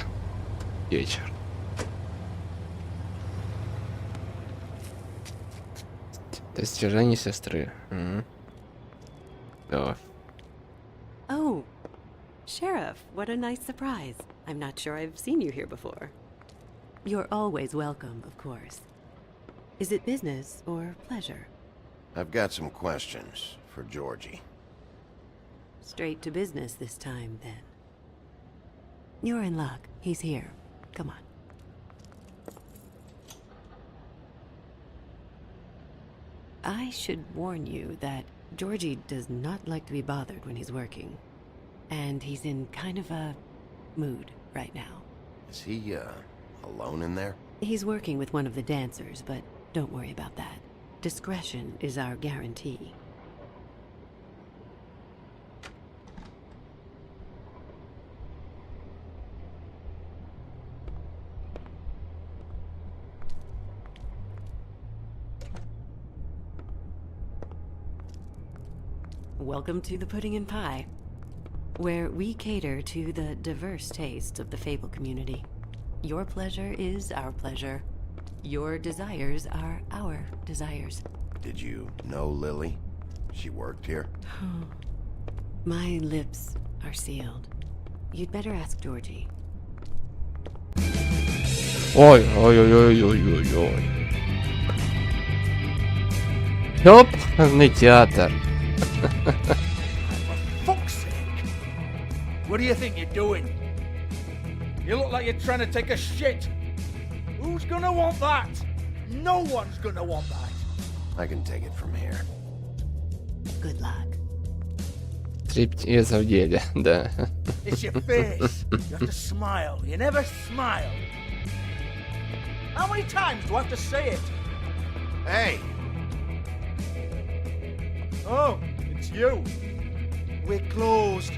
Вечер. Достижение сестры. Да. Oh, Sheriff, what a nice surprise. I'm not sure I've seen you here before. You're always welcome, of course. Is it business or pleasure? I've got some questions for Georgie. Straight to business this time, then. You're in luck. He's here. Come on. I should warn you that Georgie does not like to be bothered when he's working. And he's in kind of a mood right now. Is he, alone in there? He's working with one of the dancers, but don't worry about that. Discretion is our guarantee. Welcome to the Pudding and Pie, where we cater to the diverse tastes of the Fable community. Your pleasure is our pleasure. Your desires are our desires. Did you know Lily? She worked here? My lips are sealed. You'd better ask Georgie. Ой, ой-ой-ой-ой-ой-ой. Ёбаный театр. Fuck's sake! What do you think you're doing? You look like you're trying to take a shit. Who's gonna want that? No one's gonna want that. I can take it from here. Good luck. Стриптиза в деле, да. It's your face. You have to smile. You never smile. How many times do I have to say it? Hey! Oh, it's you. We're closed.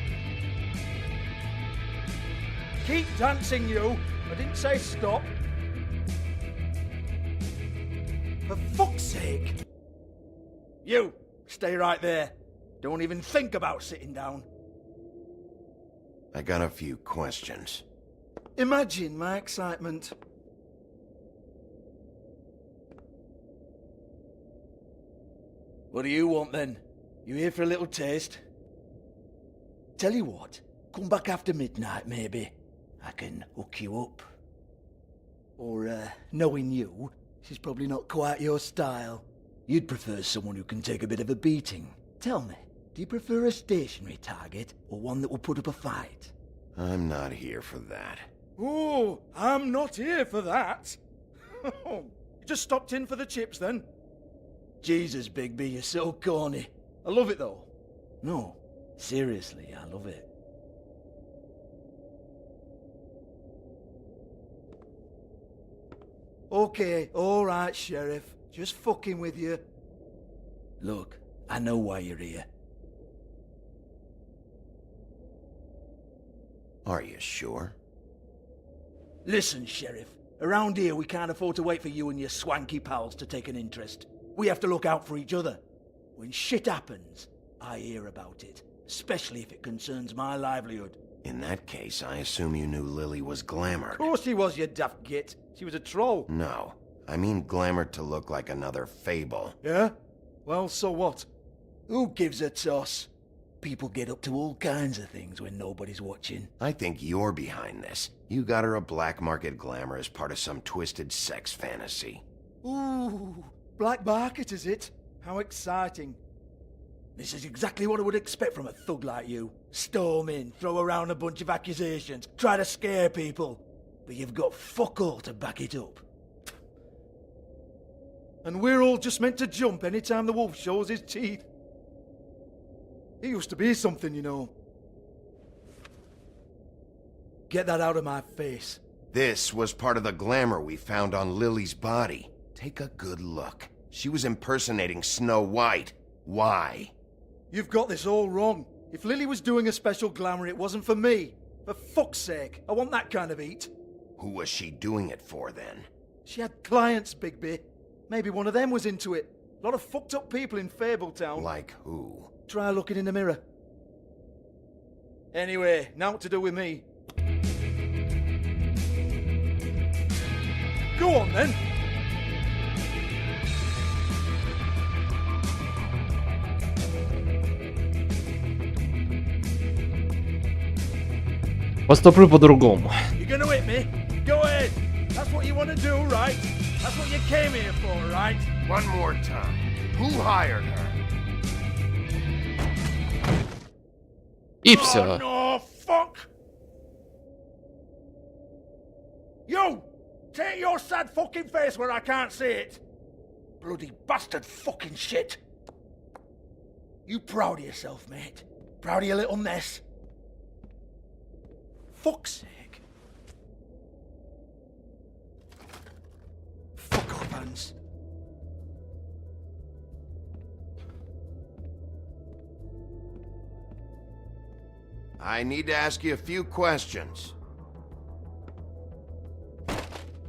Keep dancing, you. I didn't say stop. For fuck's sake. You, stay right there. Don't even think about sitting down. I got a few questions. Imagine my excitement. What do you want then? You here for a little taste? Tell you what, come back after midnight maybe. I can hook you up. Or, knowing you, she's probably not quite your style. You'd prefer someone who can take a bit of a beating. Tell me, do you prefer a stationary target or one that will put up a fight? I'm not here for that. Oh, I'm not here for that. You just stopped in for the chips then? Jesus, Bigby, you're so corny. I love it though. No, seriously, I love it. Okay, alright, Sheriff. Just fucking with you. Look, I know why you're here. Are you sure? Listen, Sheriff. Around here, we can't afford to wait for you and your swanky pals to take an interest. We have to look out for each other. When shit happens, I hear about it. Especially if it concerns my livelihood. In that case, I assume you knew Lily was glamored. Of course she was, you daft git. She was a troll. No. I mean glamored to look like another Fable. Yeah? Well, so what? Who gives a toss? People get up to all kinds of things when nobody's watching. I think you're behind this. You got her a black market glamour as part of some twisted sex fantasy. Ooh, black market is it? How exciting. This is exactly what I would expect from a thug like you. Storm in, throw around a bunch of accusations, try to scare people. But you've got fuck all to back it up. And we're all just meant to jump anytime the wolf shows his teeth. He used to be something, you know. Get that out of my face. This was part of the glamour we found on Lily's body. Take a good look. She was impersonating Snow White. Why? You've got this all wrong. If Lily was doing a special glamour, it wasn't for me. For fuck's sake, I want that kind of eat. Who was she doing it for, then? She had clients, Bigby. Maybe one of them was into it. A lot of fucked up people in Fabletown. Like who? Try looking in the mirror. Anyway, now what to do with me? Go on, then. Поступлю по-другому. You're gonna hit me? Go ahead. That's what you want to do, right? That's what you came here for, right? One more time. Who hired her? И все. Oh, no, fuck! You! Take your sad fucking face where I can't see it! Bloody bastard fucking shit! You proud of yourself, mate? Proud of your little mess? Fuck's sake. Fuck off, Hans. I need to ask you a few questions.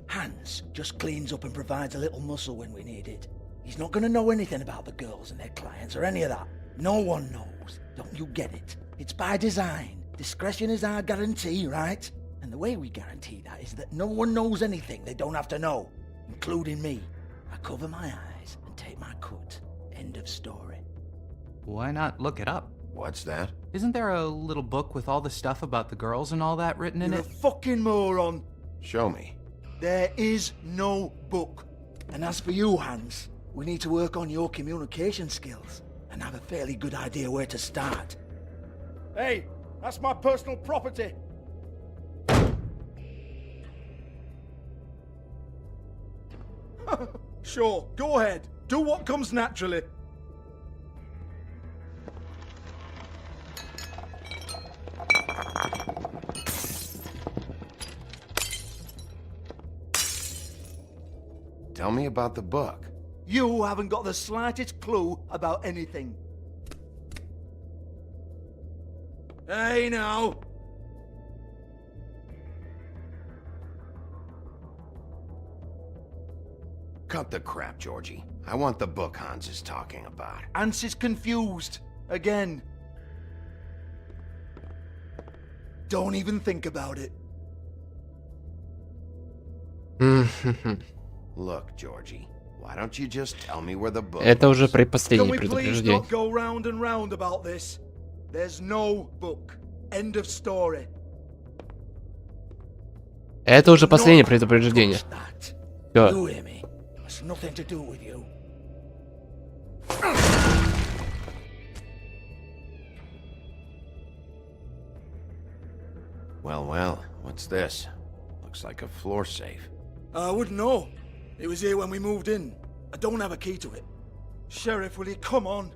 Hans just cleans up and provides a little muscle when we need it. He's not gonna know anything about the girls and their clients or any of that. No one knows. Don't you get it? It's by design. Discretion is our guarantee, right? And the way we guarantee that is that no one knows anything they don't have to know, including me. I cover my eyes and take my cut. End of story. Why not look it up? What's that? Isn't there a little book with all the stuff about the girls and all that written in You're it? a fucking moron. Show me. There is no book. And as for you, Hans, we need to work on your communication skills and have a fairly good idea where to start. Hey, that's my personal property. Sure, go ahead. Do what comes naturally. Tell me about the book. You haven't got the slightest clue about anything. Hey, now. Cut the crap, Georgie. I want the book Hans is talking about. Hans is confused. Again. Don't even think about it. Look, Georgie, why don't you just tell me where the book Это уже is? при Can последнем we please предупреждении. not go round and round about this? There's no book. End of story. Это уже последнее предупреждение. You Всё. hear me? It's nothing to do with you. Well, what's this? Looks like a floor safe. I wouldn't know. It was here when we moved in. I don't have a key to it. Sheriff, will you come on?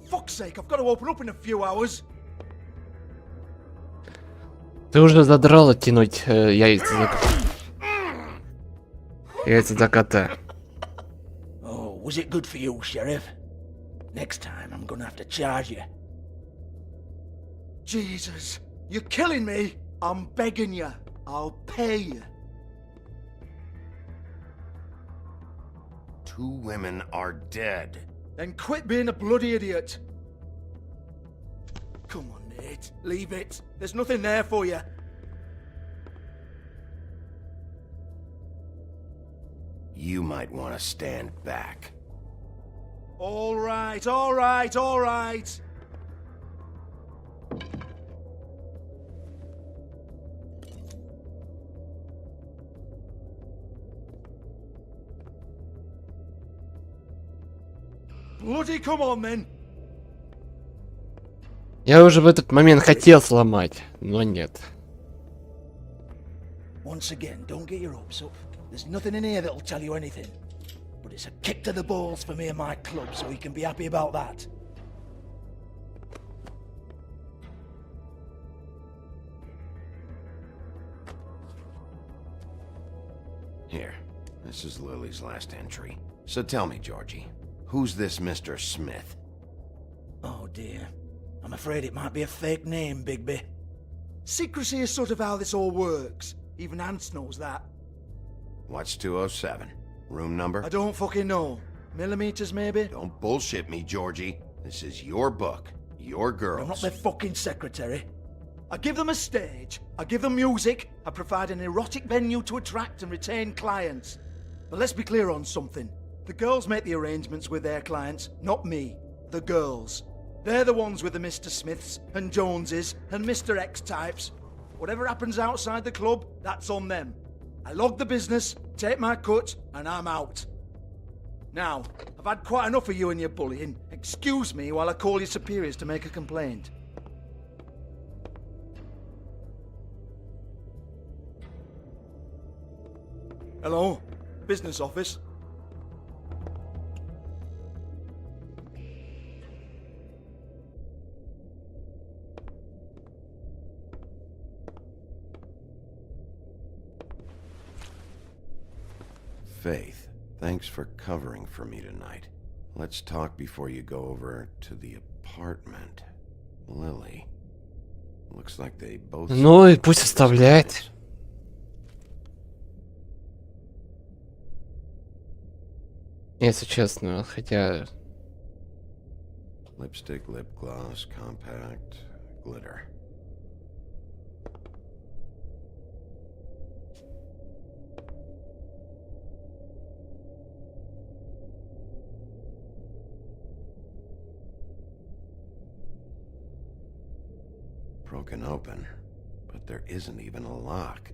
Fuck's sake, I've got to open up in a few hours. Ты уже задрала тянуть яйца за кота. Oh, was it good for you, Sheriff? Next time I'm gonna have to charge you. Jesus, you're killing me. I'm begging you. I'll pay you. 2 women are dead. Then quit being a bloody idiot. Come on, Nate. Leave it. There's nothing there for you. You might want to stand back. All right, all right, all right. Bloody come on, then. Я уже в этот момент хотел сломать, но нет. Once again, don't get your hopes up. There's nothing in here that'll tell you anything. But it's a kick to the balls for me and my club, so you can be happy about that. Here, this is Lily's last entry. So tell me, Georgie, who's this Mr. Smith? Oh dear. I'm afraid it might be a fake name, Bigby. Secrecy is sort of how this all works. Even Hans knows that. What's 207? Room number? I don't fucking know. Millimeters, maybe? Don't bullshit me, Georgie. This is your book. Your girls. I'm not their fucking secretary. I give them a stage, I give them music, I provide an erotic venue to attract and retain clients. But let's be clear on something. The girls make the arrangements with their clients, not me. The girls. They're the ones with the Mr. Smiths and Joneses and Mr. X types. Whatever happens outside the club, that's on them. I log the business, take my cut, and I'm out. Now, I've had quite enough of you and your bullying. Excuse me while I call your superiors to make a complaint. Hello? Business office? Faith, thanks for covering for me tonight. Let's talk before you go over to the apartment. Lily. Looks like they both... Ну и пусть оставляет. Если честно, хотя... Lipstick, lip gloss, compact, glitter. broken open, but there isn't even a lock.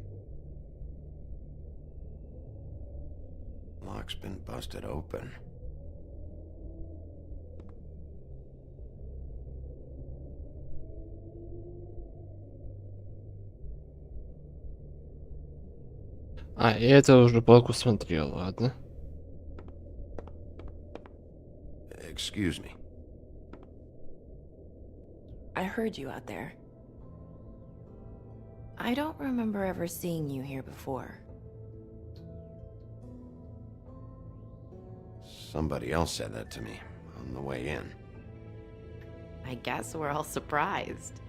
Lock's been busted open. А, я это уже блоку смотрел, ладно. Excuse me. I heard you out there. I don't remember ever seeing you here before. Somebody else said that to me on the way in. I guess we're all surprised.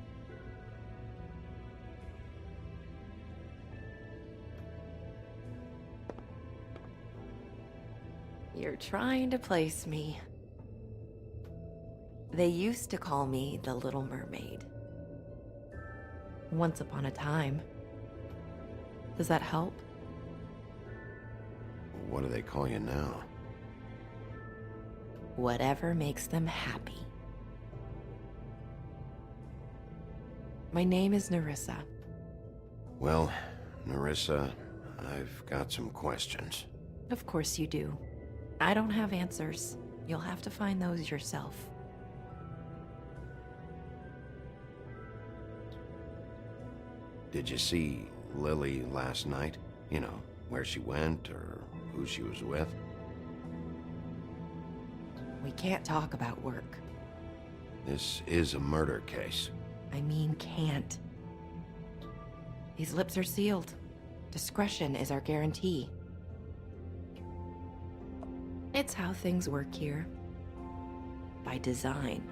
You're trying to place me. They used to call me the Little Mermaid. Once upon a time. Does that help? What do they call you now? Whatever makes them happy. My name is Nerissa. Well, Nerissa, I've got some questions. Of course you do. I don't have answers. You'll have to find those yourself. Did you see Lily last night? You know, where she went or who she was with? We can't talk about work. This is a murder case. I mean can't. These lips are sealed. Discretion is our guarantee. It's how things work here. By design.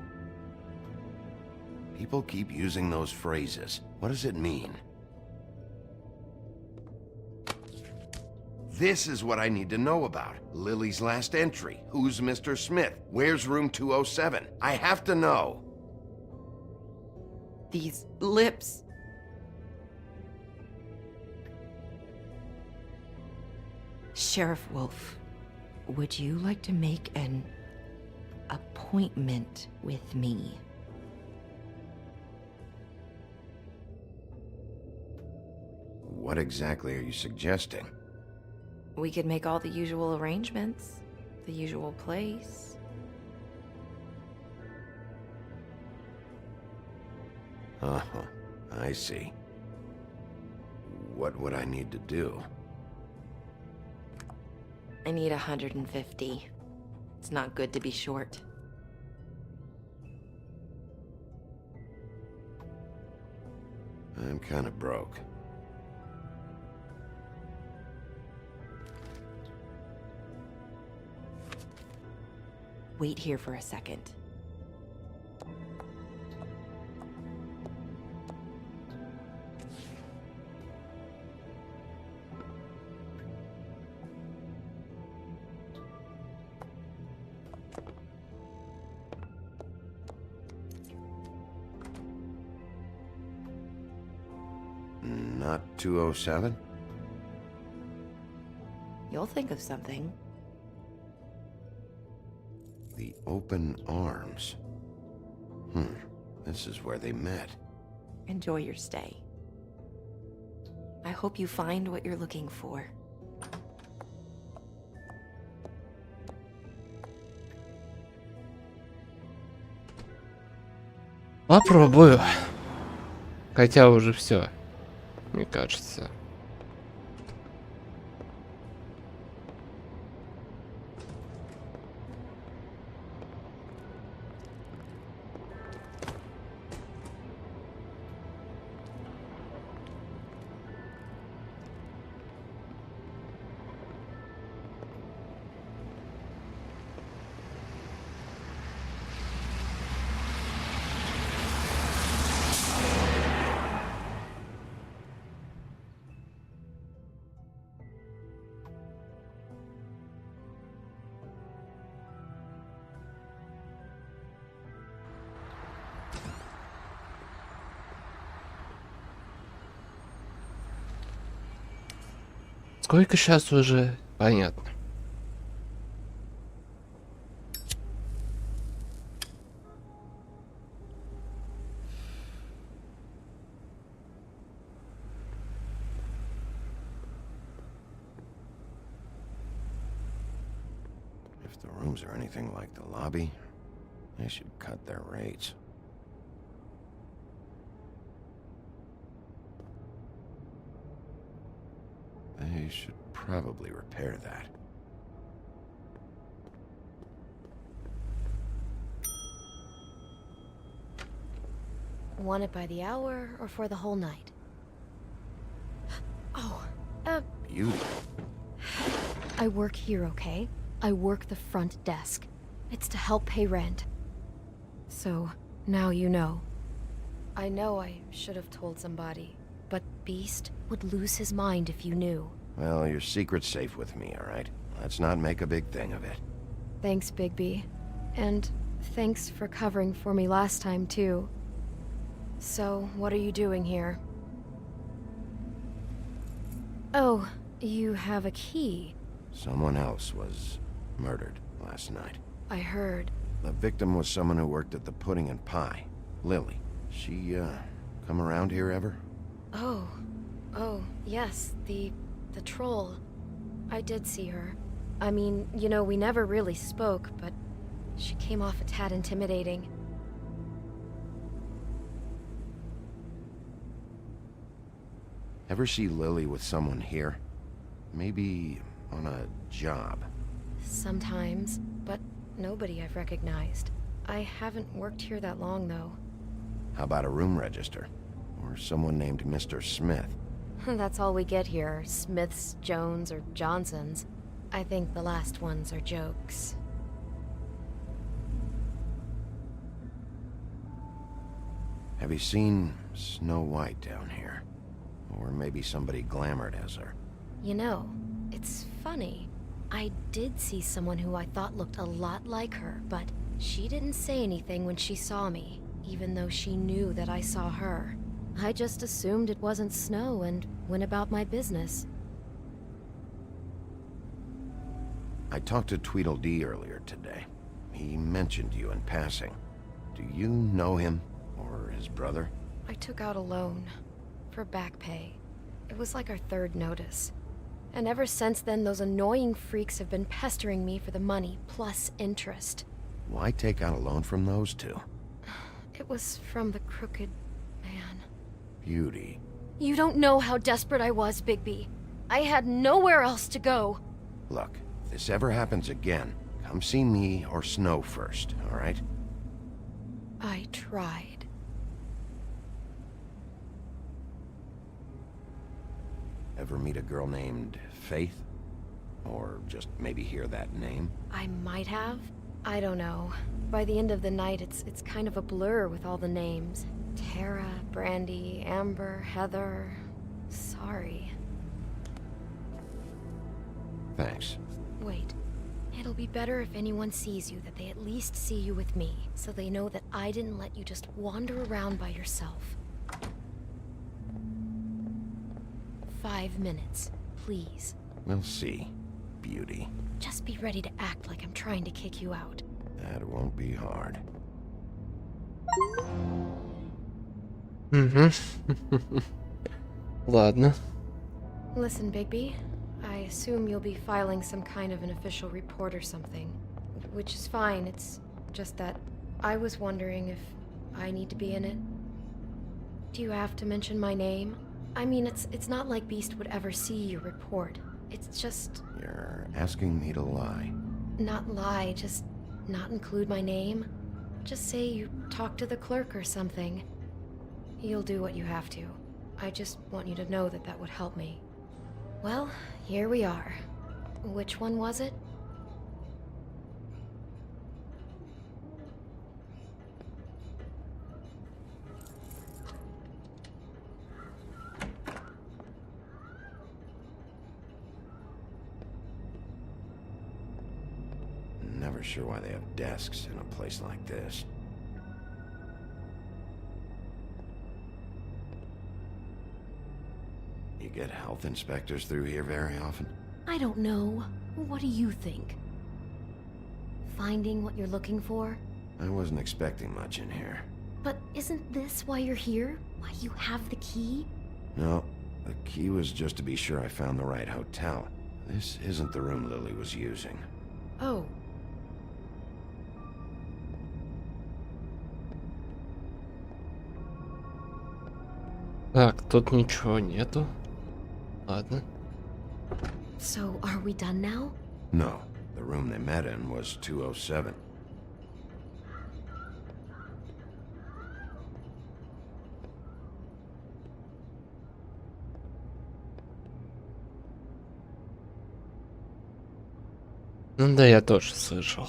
People keep using those phrases. What does it mean? This is what I need to know about. Lily's last entry. Who's Mr. Smith? Where's room 207? I have to know. These lips. Sheriff Wolf, would you like to make an appointment with me? What exactly are you suggesting? We could make all the usual arrangements, the usual place. Uh-huh, I see. What would I need to do? I need 150. It's not good to be short. I'm kind of broke. Wait here for a second. Not 207? You'll think of something. The open arms. This is where they met. Enjoy your stay. I hope you find what you're looking for. Попробую. Хотя уже все, мне кажется. Сколько сейчас уже? Понятно. the rooms are anything like the lobby, they should cut their rates. They should probably repair that. Want it by the hour or for the whole night? Oh, Beauty. I work here, okay? I work the front desk. It's to help pay rent. So, now you know. I know I should have told somebody, but Beast would lose his mind if you knew. Well, your secret's safe with me, all right? Let's not make a big thing of it. Thanks, Bigby. And thanks for covering for me last time, too. So, what are you doing here? Oh, you have a key. Someone else was murdered last night. I heard. The victim was someone who worked at the Pudding and Pie. Lily. She, come around here ever? Oh, yes, the troll. I did see her. I mean, you know, we never really spoke, but she came off a tad intimidating. Ever see Lily with someone here? Maybe on a job. Sometimes, but nobody I've recognized. I haven't worked here that long, though. How about a room register? Or someone named Mr. Smith? That's all we get here, Smiths, Jones, or Johnsons. I think the last ones are jokes. Have you seen Snow White down here? Or maybe somebody glamored as her? You know, it's funny. I did see someone who I thought looked a lot like her, but she didn't say anything when she saw me, even though she knew that I saw her. I just assumed it wasn't Snow and went about my business. I talked to Tweedledee earlier today. He mentioned you in passing. Do you know him? Or his brother? I took out a loan. For back pay. It was like our third notice. And ever since then, those annoying freaks have been pestering me for the money, plus interest. Why take out a loan from those two? It was from the crooked man. Beauty. You don't know how desperate I was, Bigby. I had nowhere else to go. Look, if this ever happens again, come see me or Snow first, all right? I tried. Ever meet a girl named Faith? Or just maybe hear that name? I might have. I don't know. By the end of the night, it's kind of a blur with all the names. Tara, Brandy, Amber, Heather... Sorry. Thanks. Wait. It'll be better if anyone sees you that they at least see you with me, so they know that I didn't let you just wander around by yourself. 5 minutes, please. We'll see, Beauty. Just be ready to act like I'm trying to kick you out. That won't be hard. Ладно. Listen, Bigby. I assume you'll be filing some kind of an official report or something. Which is fine, it's just that I was wondering if I need to be in it. Do you have to mention my name? I mean, it's not like Beast would ever see your report. It's just... You're asking me to lie. Not lie, just not include my name. Just say you talked to the clerk or something. You'll do what you have to. I just want you to know that that would help me. Well, here we are. Which one was it? Never sure why they have desks in a place like this. You get health inspectors through here very often? I don't know. What do you think? Finding what you're looking for? I wasn't expecting much in here. But isn't this why you're here? Why you have the key? No, the key was just to be sure I found the right hotel. This isn't the room Lily was using. Oh, Так, тут ничего нету. Ладно. So, are we done now? No, the room they met in was 207. Ну да, я тоже слышал.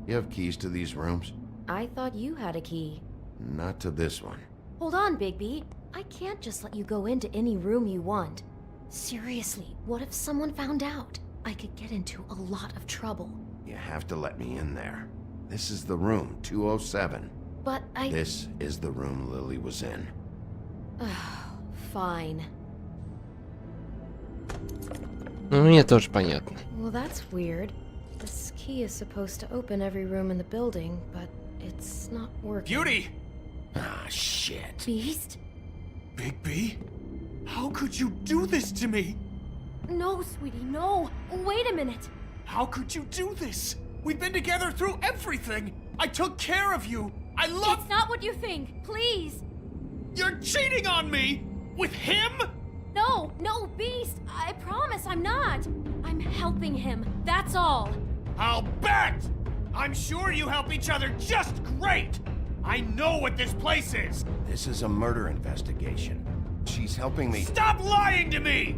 You have keys to these rooms? I thought you had a key. Not to this one. Hold on, Bigby. I can't just let you go into any room you want. Seriously, what if someone found out? I could get into a lot of trouble. You have to let me in there. This is the room, 207. But I... This is the room Lily was in. Fine. Ну, мне тоже понятно. Well, that's weird. This key is supposed to open every room in the building, but it's not working. Beauty! Ah, shit. Beast? Bigby? How could you do this to me? No, sweetie, no. Wait a minute. How could you do this? We've been together through everything. I took care of you. I love... It's not what you think. Please. You're cheating on me! With him? No, no, Beast. I promise I'm not. I'm helping him. That's all. I'll bet! I'm sure you help each other just great! I know what this place is! This is a murder investigation. She's helping me... Stop lying to me!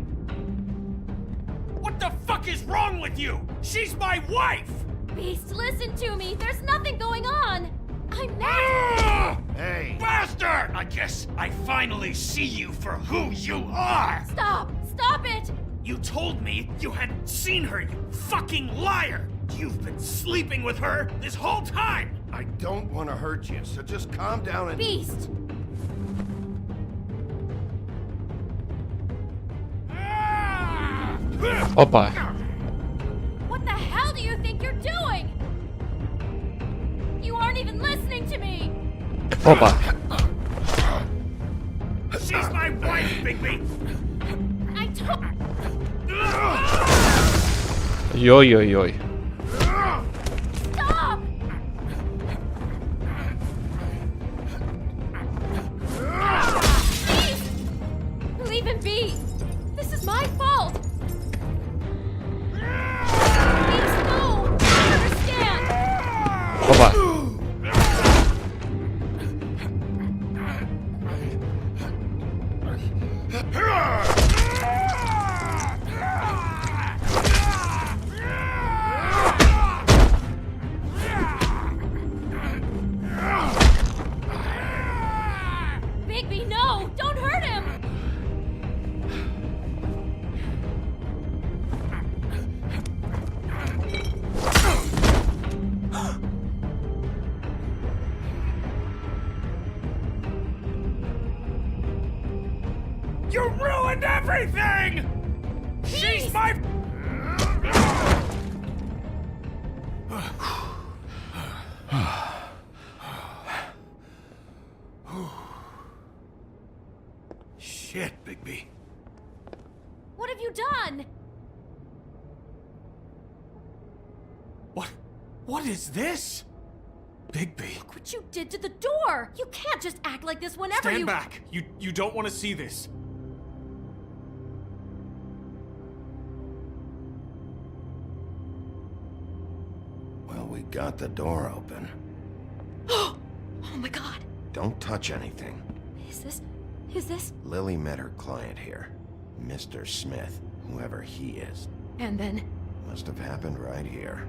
What the fuck is wrong with you? She's my wife! Beast, listen to me. There's nothing going on. I'm not... Hey! Bastard! I guess I finally see you for who you are! Stop! Stop it! You told me you had seen her, you fucking liar! You've been sleeping with her this whole time! I don't want to hurt you, so just calm down and... Beast! Опа. What the hell do you think you're doing? You aren't even listening to me! Опа. She's my wife, Bigby! I told... Йой-йой-йой. Stop! Beast! Leave him be! This is my fault! Beast, no! I understand! Опа. Bigby, no! Don't hurt him! You ruined everything! She's my... Shit, Bigby. What have you done? What is this? Bigby. Look what you did to the door! You can't just act like this whenever Stand you- back! You don't want to see this. Well, we got the door open. Oh my god! Don't touch anything. Is this? Lily met her client here. Mr. Smith, whoever he is. And then? Must have happened right here.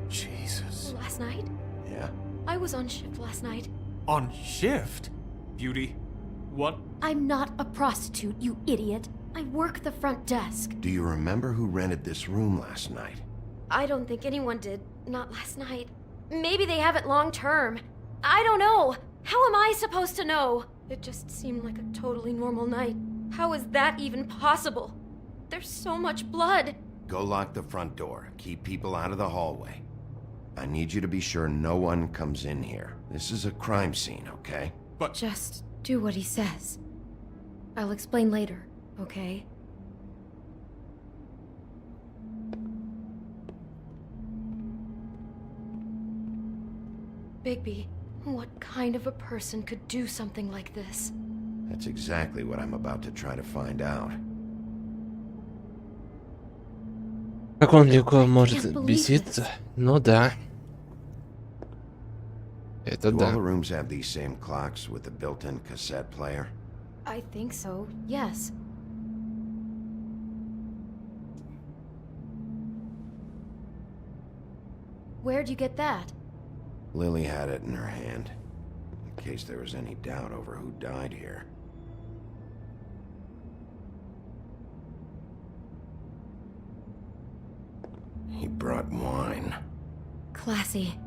Jesus. Last night? Yeah? I was on shift last night. On shift? Beauty, what? I'm not a prostitute, you idiot. I work the front desk. Do you remember who rented this room last night? I don't think anyone did. Not last night. Maybe they have it long term. I don't know. How am I supposed to know? It just seemed like a totally normal night. How is that even possible? There's so much blood. Go lock the front door. Keep people out of the hallway. I need you to be sure no one comes in here. This is a crime scene, okay? But... Just do what he says. I'll explain later, okay? Bigby, what kind of a person could do something like this? That's exactly what I'm about to try to find out. Как он легко может беситься? Ну да. Это Do да. all the rooms have these same clocks with the built-in cassette player? I think so, yes. Where'd you get that? Lily had it in her hand, in case there was any doubt over who died here. He brought wine. Classy.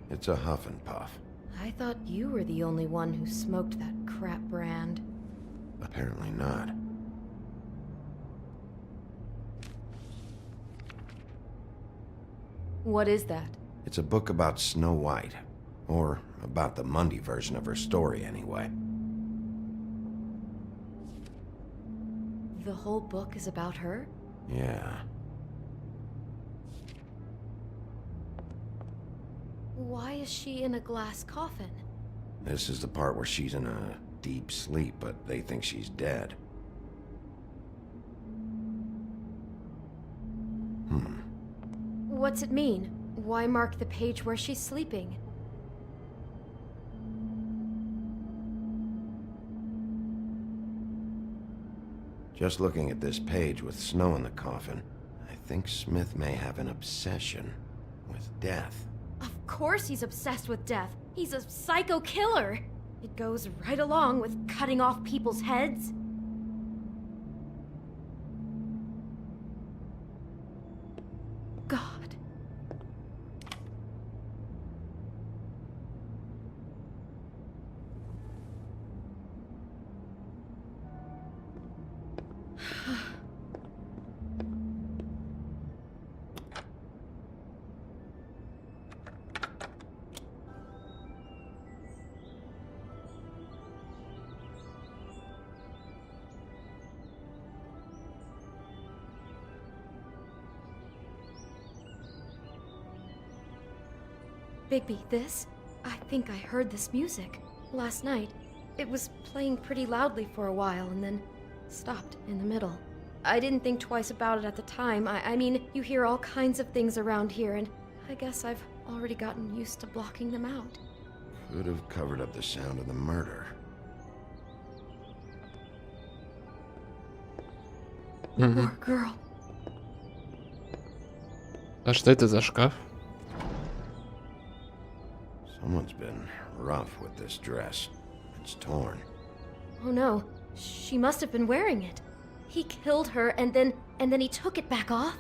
It's a huff and puff. I thought you were the only one who smoked that crap brand. Apparently not. What is that? It's a book about Snow White. Or about the Mundy version of her story, anyway. The whole book is about her? Yeah. Why is she in a glass coffin? This is the part where she's in a deep sleep, but they think she's dead. What's it mean? Why mark the page where she's sleeping? Just looking at this page with snow in the coffin, I think Smith may have an obsession with death. Of course he's obsessed with death. He's a psycho killer. It goes right along with cutting off people's heads. God. Bigby, this? I think I heard this music. Last night. It was playing pretty loudly for a while and then stopped in the middle. I didn't think twice about it at the time. I mean, you hear all kinds of things around here, and I guess I've already gotten used to blocking them out. Could have covered up the sound of the murder. Poor girl. А что это за шкаф? Someone's been rough with this dress. It's torn. Oh no, she must have been wearing it. He killed her and then he took it back off?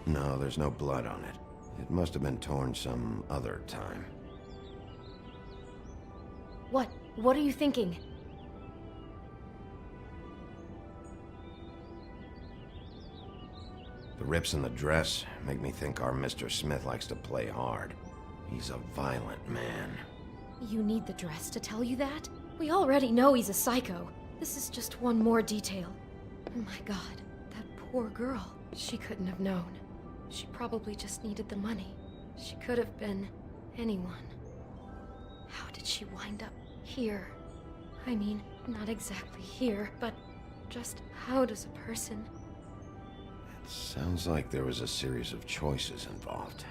No, there's no blood on it. It must have been torn some other time. What are you thinking? The rips in the dress make me think our Mr. Smith likes to play hard. He's a violent man. You need the dress to tell you that? We already know he's a psycho. This is just one more detail. Oh my god, that poor girl. She couldn't have known. She probably just needed the money. She could have been anyone. How did she wind up here? I mean, not exactly here, but just how does a person... It sounds like there was a series of choices involved.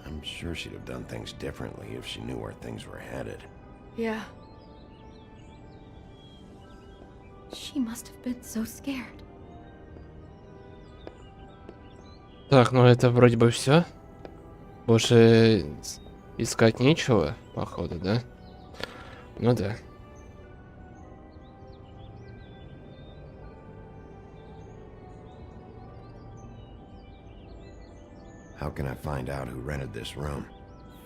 I'm sure she'd have done things differently if she knew where things were headed. Yeah. She must have been so scared. Так, ну это вроде бы все. Больше искать нечего, походу, да? Ну да. How can I find out who rented this room?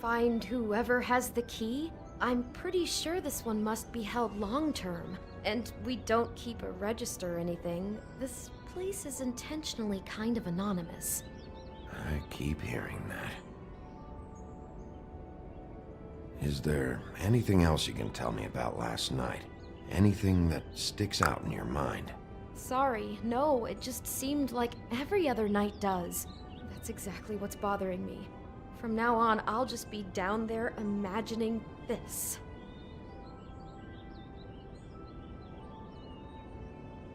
Find whoever has the key? I'm pretty sure this one must be held long-term. And we don't keep a register or anything. This place is intentionally kind of anonymous. I keep hearing that. Is there anything else you can tell me about last night? Anything that sticks out in your mind? Sorry, no, it just seemed like every other night does. That's exactly what's bothering me. From now on, I'll just be down there imagining this.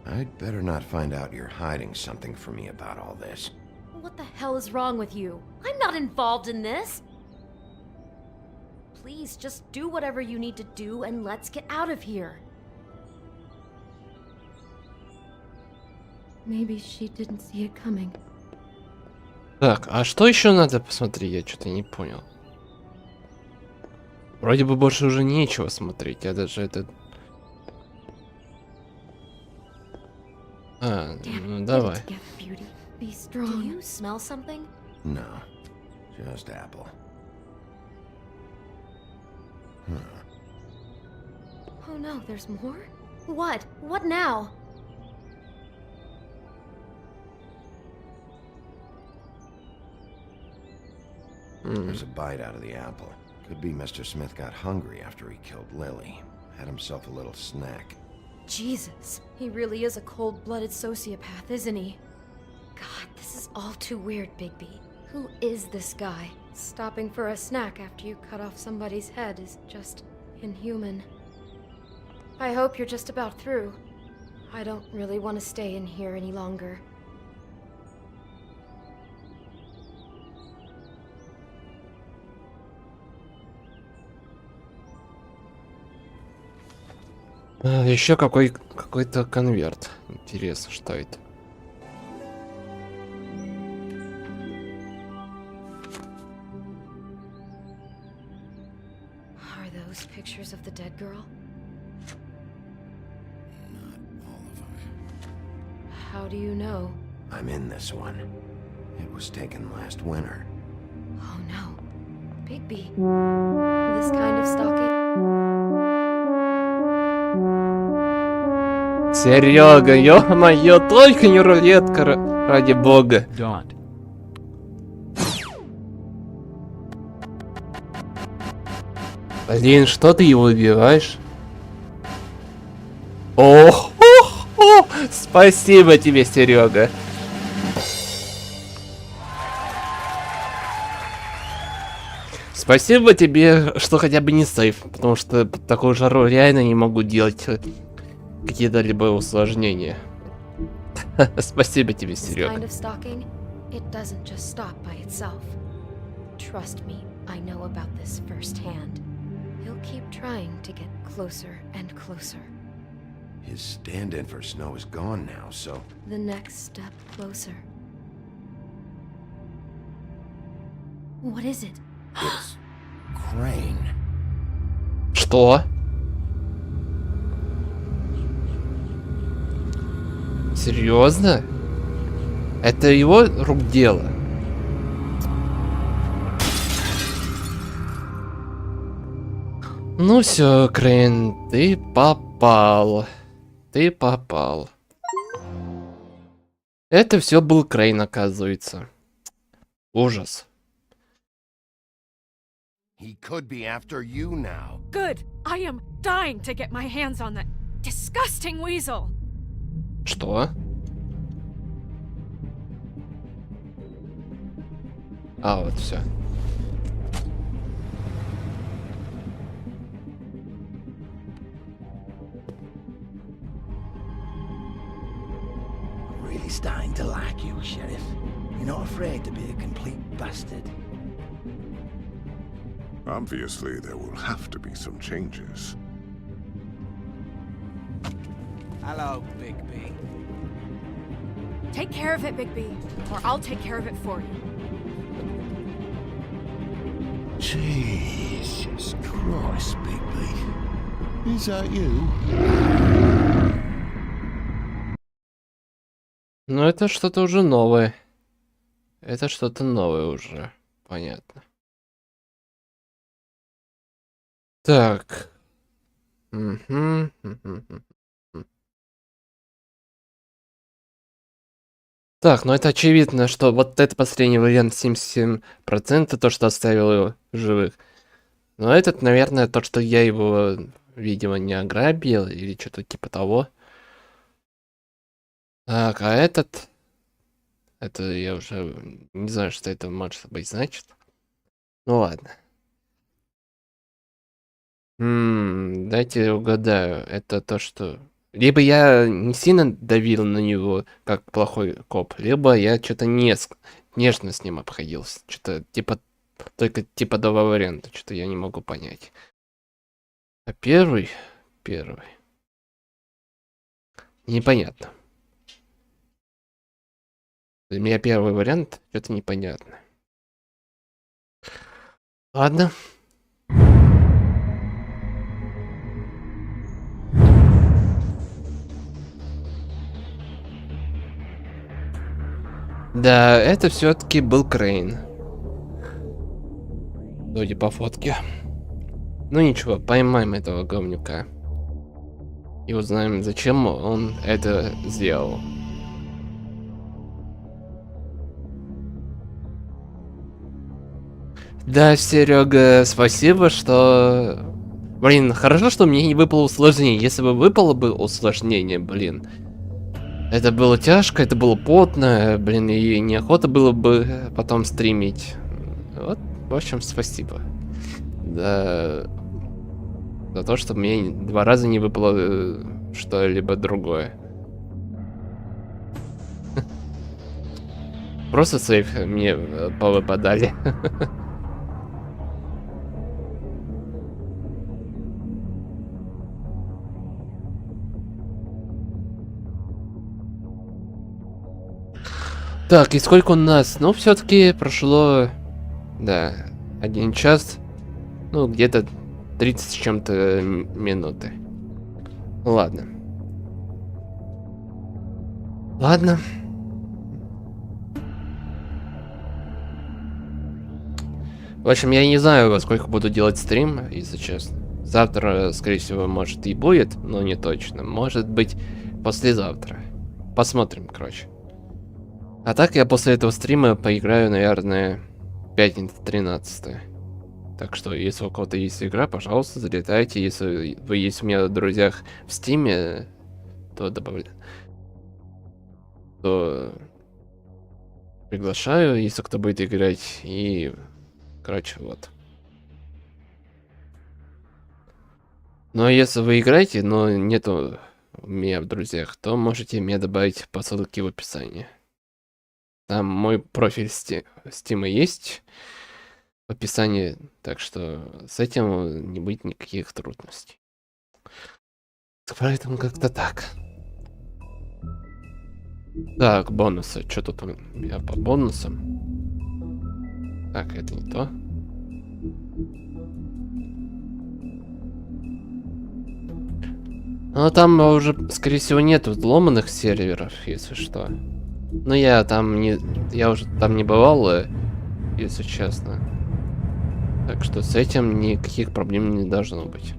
I'd better not find out you're hiding something from me about all this. What the hell is wrong with you? I'm not involved in this! Please, just do whatever you need to do and let's get out of here. Maybe she didn't see it coming. Так, а что еще надо посмотреть? Я что-то не понял. Вроде бы больше уже нечего смотреть, я даже это... А, ну давай. Be strong. Do you smell something? No, just apple. Oh no, there's more? What? What now? There's a bite out of the apple. Could be Mr. Smith got hungry after he killed Lily. Had himself a little snack. Jesus, he really is a cold-blooded sociopath, isn't he? God, this is all too weird, Bigby. Who is this guy? Stopping for a snack after you cut off somebody's head is just inhuman. I hope you're just about through. I don't really want to stay in here any longer. Еще какой-то конверт. Интересно, что это? Are those pictures of the dead girl? Not all of them. How do you know? I'm in this one. It was taken last winter. Oh no. Bigby. This kind of stalking? Серега, ё-моё, только не рулетка, ради бога. Блин, что ты его убиваешь? Ох, спасибо тебе, Серега. Спасибо тебе, что хотя бы не сейф, потому что под такую жару реально не могу делать какие-либо усложнения. Спасибо тебе, Серега. His stand-in for Snow is gone now, so... The next step closer. What is it? It's Crane. Что? Серьезно? Это его рук дело? Ну все, Крейн, ты попал. Ты попал. Это все был Крейн, оказывается. Ужас. He could be after you now. Good. I am dying to get my hands on that disgusting weasel. Что? А, вот все. Really starting to like you, Sheriff. You're not afraid to be a complete bastard. Obviously, there will have to be some changes. Hello, Bigby. Take care of it, Bigby, or I'll take care of it for you. Jesus Christ, Bigby. Is that you? Ну, это что-то уже новое. Это что-то новое уже. Понятно. Так. Так, ну это очевидно, что вот это последний вариант 77%, то, что оставил его в живых. Но этот, наверное, то, что я его, видимо, не ограбил или что-то типа того. Так, а этот... Это я уже не знаю, что это может быть значит. Ну ладно. Дайте угадаю. Это то, что... Либо я не сильно давил на него, как плохой коп, либо я что-то нежно с ним обходился. Что-то типа... Только типа два варианта. Что-то я не могу понять. А первый... Непонятно. Для меня первый вариант что-то непонятно. Ладно. Да, это все-таки был Крейн. Судя по фотке. Ну ничего, поймаем этого говнюка. И узнаем, зачем он это сделал. Да, Серега, спасибо, что... Блин, хорошо, что мне не выпало усложнение. Если бы выпало бы усложнение, блин. Это было тяжко, это было потно, блин, и неохота было бы потом стримить. Вот, в общем, спасибо. Да... За то, что мне 2 раза не выпало что-либо другое. Просто сейф мне повыпадали. Так, и сколько у нас? Ну, все-таки прошло, да, 1 час, ну, где-то 30 с чем-то минуты. Ладно. Ладно. В общем, я не знаю, во сколько буду делать стрим, если честно. Завтра, скорее всего, может и будет, но не точно. Может быть, послезавтра. Посмотрим, короче. А так я после этого стрима поиграю, наверное, пятница 13. Так что, если у кого-то есть игра, пожалуйста, залетайте. Если вы есть у меня в друзьях в стиме, то добавляйте. То приглашаю, если кто будет играть. И, короче, вот. Но если вы играете, но нету у меня в друзьях, то можете меня добавить по ссылке в описании. Там мой профиль Стима есть в описании, так что с этим не будет никаких трудностей. Поэтому как-то так. Так, бонусы. Что тут у меня по бонусам? Так, это не то. Ну там уже, скорее всего, нет взломанных серверов, если что. Но я там не... Я уже там не бывал, если честно. Так что с этим никаких проблем не должно быть.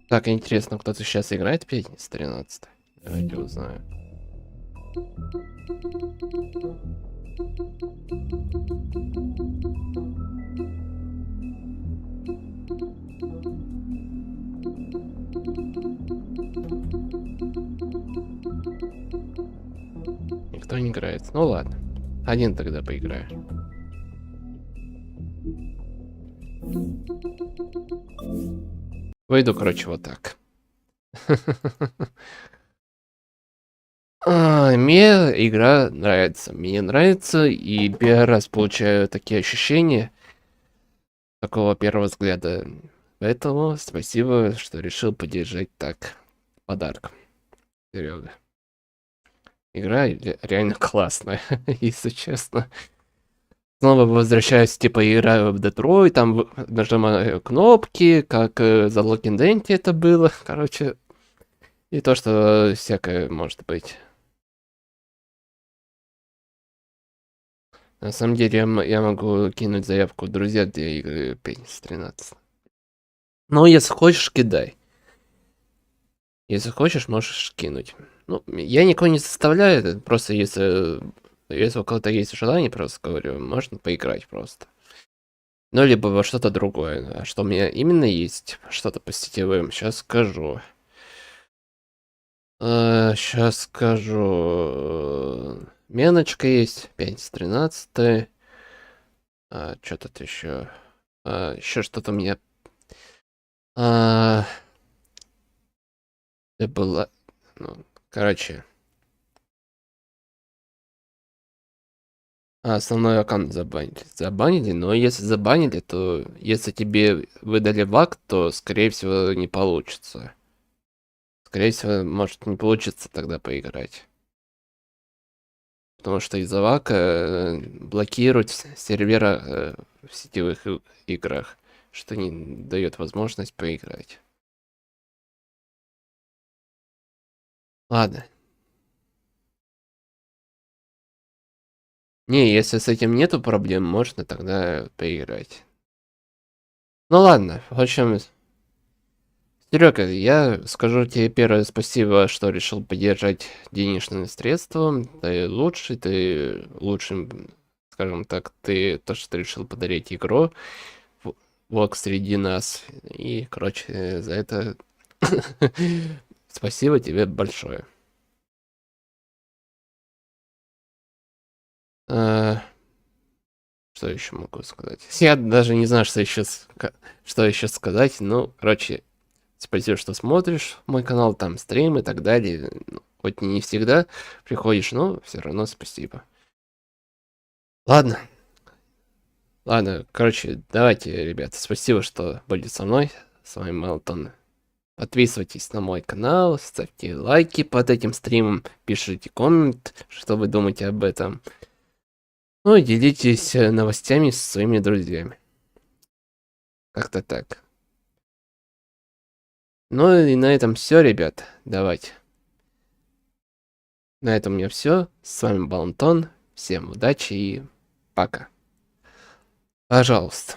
Так, интересно, кто-то сейчас играет пятница 13? Давайте узнаю. Никто не играет. Ну ладно. Один тогда поиграю. Выйду, короче, вот так. Мне игра нравится. Мне нравится, и первый раз получаю такие ощущения такого первого взгляда. Поэтому спасибо, что решил поддержать так подарком. Серега. Игра реально классная, если честно. Снова возвращаюсь, типа, играю в Детройт, там нажимаю кнопки, как за Walking Dead это было. Короче, И то, что всякое может быть. На самом деле, я могу кинуть заявку в друзья для игры Пенис 13. Ну, если хочешь, кидай. Если хочешь, можешь кинуть. Ну, я никого не заставляю, это просто если у кого-то есть желание, просто говорю, можно поиграть просто. Ну, либо во что-то другое. А что у меня именно есть, что-то по сетевым, сейчас скажу. Сейчас скажу. Меночка есть, 5-13. Что тут еще? Еще что-то мне... Это было... Ну, короче. Основной аккаунт забанили. Забанили, но если забанили, то если тебе выдали баг, то, скорее всего, не получится. Скорее всего, может не получится тогда поиграть. Потому что из-за лака блокируют сервера в сетевых играх, что не дает возможность поиграть. Ладно. Не, если с этим нету проблем, можно тогда поиграть. Ну ладно, в общем... Серега, я скажу тебе первое спасибо, что решил поддержать денежные средства. Ты лучшим, скажем так, ты то, что ты решил подарить игру. Волк среди нас. И, короче, за это спасибо тебе большое. Что еще могу сказать? Я даже не знаю, что еще сказать. Ну, короче, спасибо, что смотришь мой канал, там стрим и так далее. Ну, хоть не всегда приходишь, но все равно спасибо. Ладно. Ладно, короче, давайте, ребята, спасибо, что были со мной. С вами Малтон. Подписывайтесь на мой канал, ставьте лайки под этим стримом, пишите коммент, что вы думаете об этом. Ну и делитесь новостями со своими друзьями. Как-то так. Ну и на этом все, ребят. Давайте. На этом у меня все. С вами был Антон. Всем удачи и пока. Пожалуйста.